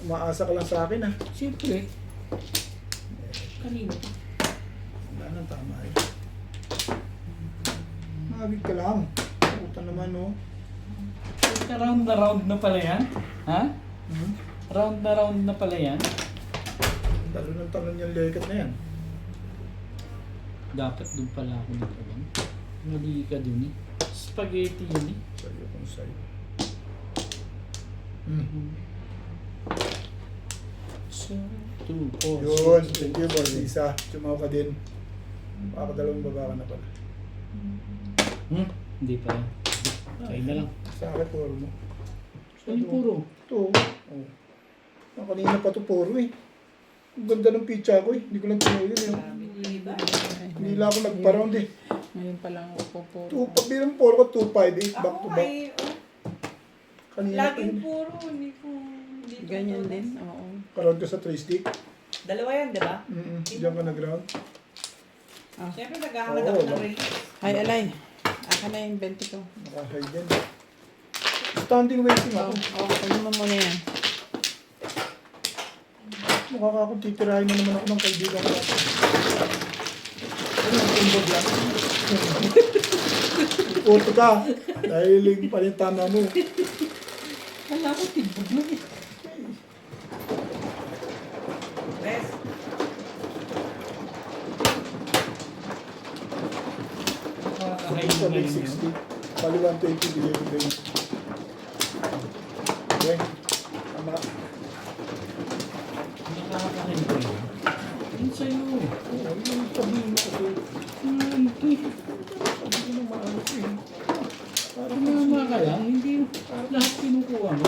Maasa ka lang sa akin ah. Siyempre. Kanina. Wala nang tama eh. Magig ka lang. Puta naman no. Round na round na pala yan? Ha? Hmm? Round na pala yan? Talo ng talon yung lekat na yan. Dapat doon pala ako nagkaroon. Mali ka dun eh. Spaghetti yun eh. Sa'yo kung sa'yo. Hmm. So, 2, 4, Yun, thank you boss. Isa, tumaw ka din. Baka dalawang baba ka na pala. Hindi pa yan. Kaya na lang. Sa akin, puro mo. Saan yung puro? Ito. Oh. Ah, kanina pa ito puro eh. Ang ganda ng pizza ko eh. Hindi ko lang tinuloy eh. Diba? Hindi lang ako nagpa-round eh. Ngayon pa lang ako po. Bilang puro ko 2-5 eh. Back Ako to back. ay, Kanina pa laging yun. puro, hindi ko Ganyan to- din, oo. Karoon ko sa 3 stick. Dalawa yan, di ba? Diyan ka nag-round. Siyempre naghahangad Oo, ako ng ba- release. Ay, alay. Aka na yung 20 ko. Naka-high din. Standing waiting ako. Ano mo muna yan? Mukha ka akong titirahin na naman ako ng kaibigan ko. Ano yung timbog lang? Puto ka. Dahil yung pala yung tama mo. Wala ko tigbog lang eh. Bes, Nakakahay Sa na big ngayon 60. yun. Bali 120 bigay ko din. Okay. Tama. Nakakahay ko yun. Yun sa'yo. Oo, yung sabihin mo kasi. Sabi ko nang maayos eh. Parang Tumama ka lang, hindi lahat kinukuha mo.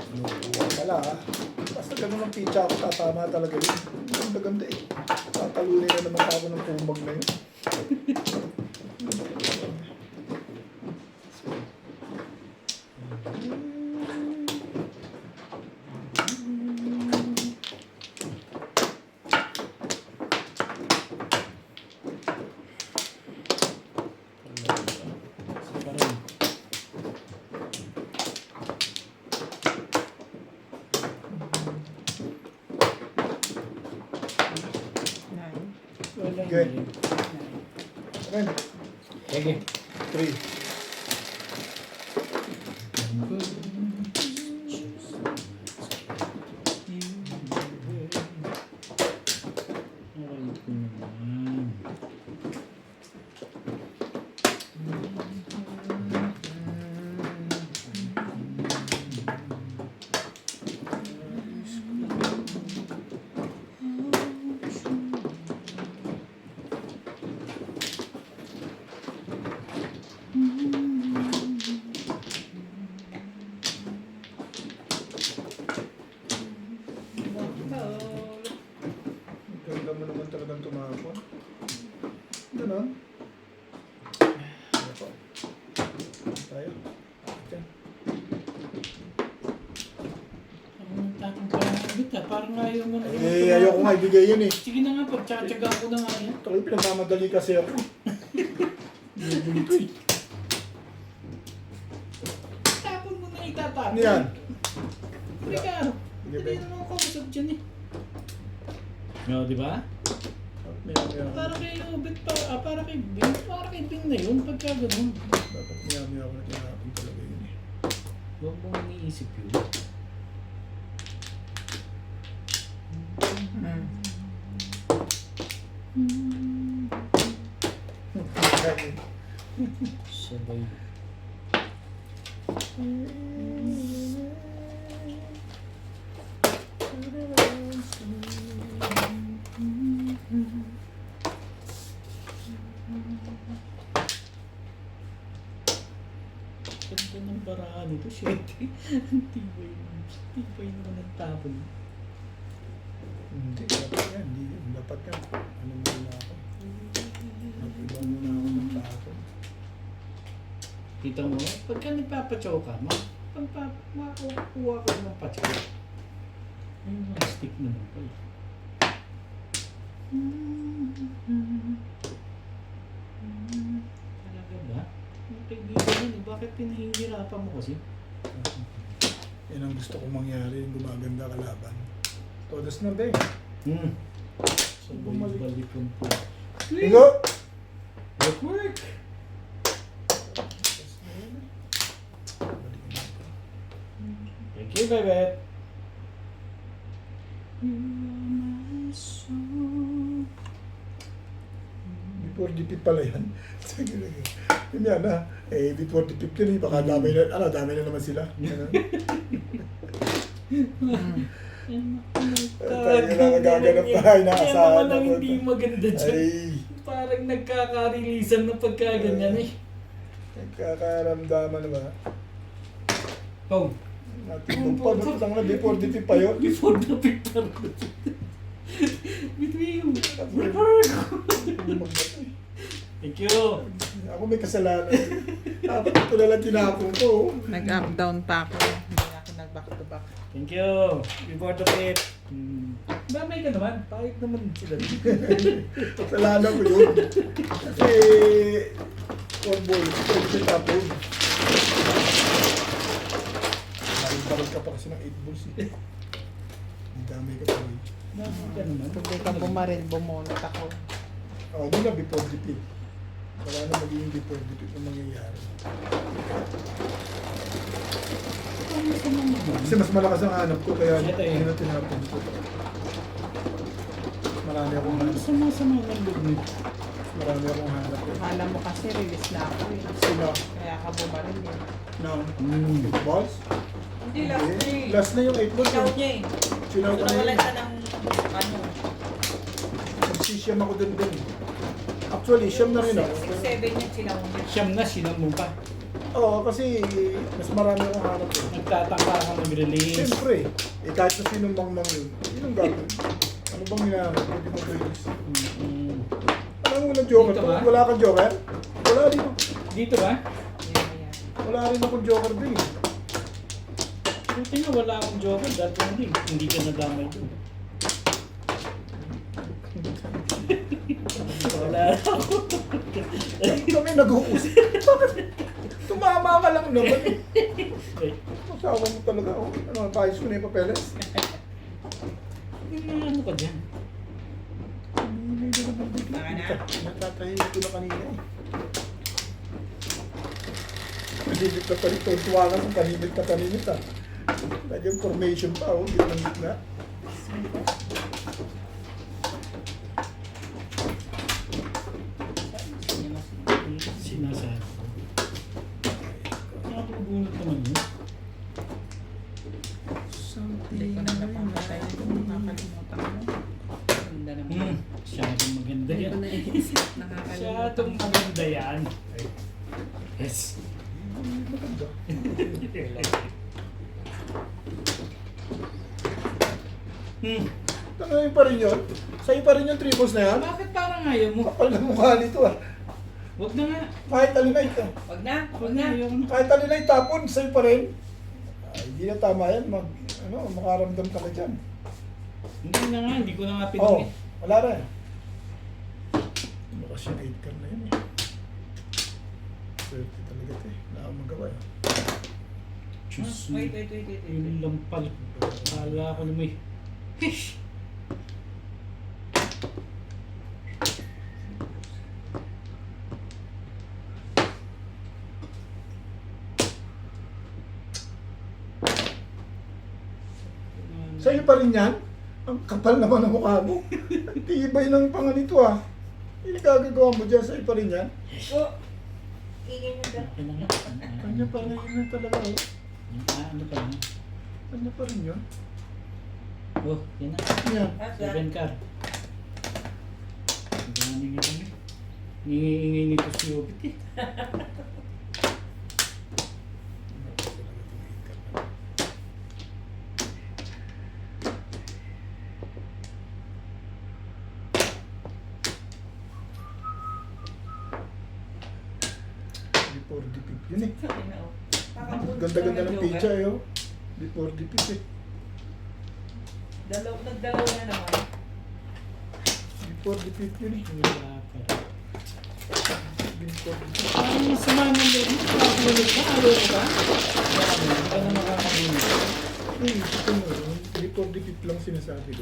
Kinukuha pala ha. Basta ganun ang pizza ako, tatama talaga yun. Ganda-ganda eh. Tatalunin na naman ako ng kumag na yun. Isa pa rin. Nine. Wala Okay. na rin. Ayan. Sige. 3. Aray ko naman. Ganda mo naman talagang tumapon. Ganon. Ako. Tayo. Diyan. Ako nang tapong parang abit ah. Parang ayaw mo na. Eh, ayoko nga ibigay yun eh. Sige na nga, pagtsatsaga ko na nga yan. Tuloy pinagmamadali kasi ako. Hindi ko eh. Tapon mo na itatapon. Ano yan? Ricardo, Sige, hindi Ben. naman ako kausap dyan eh. No, di ba? Maya-maya. Para kay Obet pa, para kay Bing, para kay Bing na yun, pagka ganun. Dapat maya-maya ako na tinapin talaga yun eh. Huwag mong iniisip yun. Sabay. Ganda ng baraan ito, shit. Tibay naman ang tapon. Hindi, dapat yan. Hindi, dapat yan. Ano muna ako? Nag-iba muna ako ng tapon. Kita mo, pagka nagpapachow ka, makakuha ko ng pachow. Ayun, mga stick naman pala. Talaga ba? Yung kaibigan yun, bakit pinahihirapan mo kasi? Yan ang gusto kong mangyari, yung gumaganda kalaban. Todos na ba So, balik ko po. Hingo! Work! Thank you, baby. Before the pip pala yan. Sige, sige. Yun yan ha. Eh, before the pip yun eh. Baka dami na, dami na naman sila. Ano? Tayo na nagaganap na. Yan Inaasahan naman ang ako. hindi maganda dyan. Ay, Parang nagkakarilisan ng pagkaganyan eh. nagkakaramdaman na ba? Oh, Natin pa, butang na before the pip pa yun. before the picture. Between you. Thank you. Ako may kasalanan. Dapat ito na lang tinapon ko. Nag-up down pa ako. Hindi ako nag-back to back. Thank you. Before the pit. Damay ka naman. Pahit naman sila. Kasalanan ko yun. Kasi, cornball, pwede siya tapon. Baril ka pa kasi ng 8 balls eh. Ang dami ka pa rin. Damay ka naman. Hindi ka bumaril, bumunot ako. Oo, doon na before the pit. Wala na magiging before the pit na mangyayari. Kasi mas malakas ang hanap ko, kaya Ito eh. hindi na tinapon ko. Marami akong hanap. Sama-sama ng loob nito. Marami akong hanap. Akala mo kasi release na ako eh. Sino? Kaya ka bumaril eh. Ng 8 balls? Hindi, last na eh. Last na yung 8 balls. Sinaw niya eh. Sinaw ko na Nawalan yun. ka ng ano. Nagsisiyam ako din din. Actually, siyam na rin ako. 6-7 yung sinaw niya. Siyam na, sinam mo pa. Oo, kasi mas marami akong hanap eh. Nagtataka ka mag-release. Siyempre, kahit na sinong mang yun, yun ang gagawin. Ano bang hinahanap? Pwede mag-release. Alam mo ng joker Dito to? ba? Wala kang joker? Wala rin ako. Dito ba? Wala rin akong joker din. Buti nga wala akong joker. Dati hindi ka nadamay doon. Wala ako. Kami nag-uusap. Bakit? Tumama ka lang naman eh. Masawa mo talaga ako. Ano, paayos ko na yung papeles. Ano ka dyan? Baka na. Natatahilig ko na kanina eh. Kanimit na palit. Tuwa ka kung kanimit na kanimit ah. Lagyan formation pa oh. Ginamit na. Sinasabi ko. Nakapabunot naman yun. Hindi ko na napamatay kung nakakalimutan mo. Ganda naman. Masyadong maganda Hindi yan. ko na-isip. Nakakalimutan Masyadong ko. maganda yan. Yes. Maganda. Tangayin pa rin yun. Sa'yo pa rin yung triples na yan. Bakit parang ayaw mo? Kapal na mukha nito ah. Huwag na nga. Kahit alinay ito. Wag na. Huwag na. Ayaw na. Kahit alinay tapon, sa'yo pa rin. Ay, hindi na tama yan. Makaramdam ka na dyan. Hindi na nga. Hindi ko na nga Oo, pinangit. wala na eh. Bukas yung 8 card na yun eh. Swerte talaga ito eh. Wala akong magawa eh. Diyos mo. Wait. Yung lampal. Kala ko na may... Fish! Sa'yo pa rin yan? Ang kapal naman ng mukha mo. Ang tibay ng panganito ah. Hindi gagagawa mo dyan, sa'yo pa rin yan? Oh. Ingin yung dalawa. Ano nga? Kanya pa rin yun talaga oh. Ano pa na? Kanya pa rin yun. Oh, yan na. Yan. 7 car. Ang dami nga kami. Ngiingay nito si Obit eh. Before the pip yun eh. Kakapunta Ganda-ganda na ng joker. pizza eh oh. Before the pip eh. Nagdalaw na naman. before defeat yun eh. Wala ka. Before defeat. Ang sama ng loob mo, nakakulunog ka, ayaw mo ba? Hindi ka na makakagulit. Ito mo, before defeat lang sinasabi ko.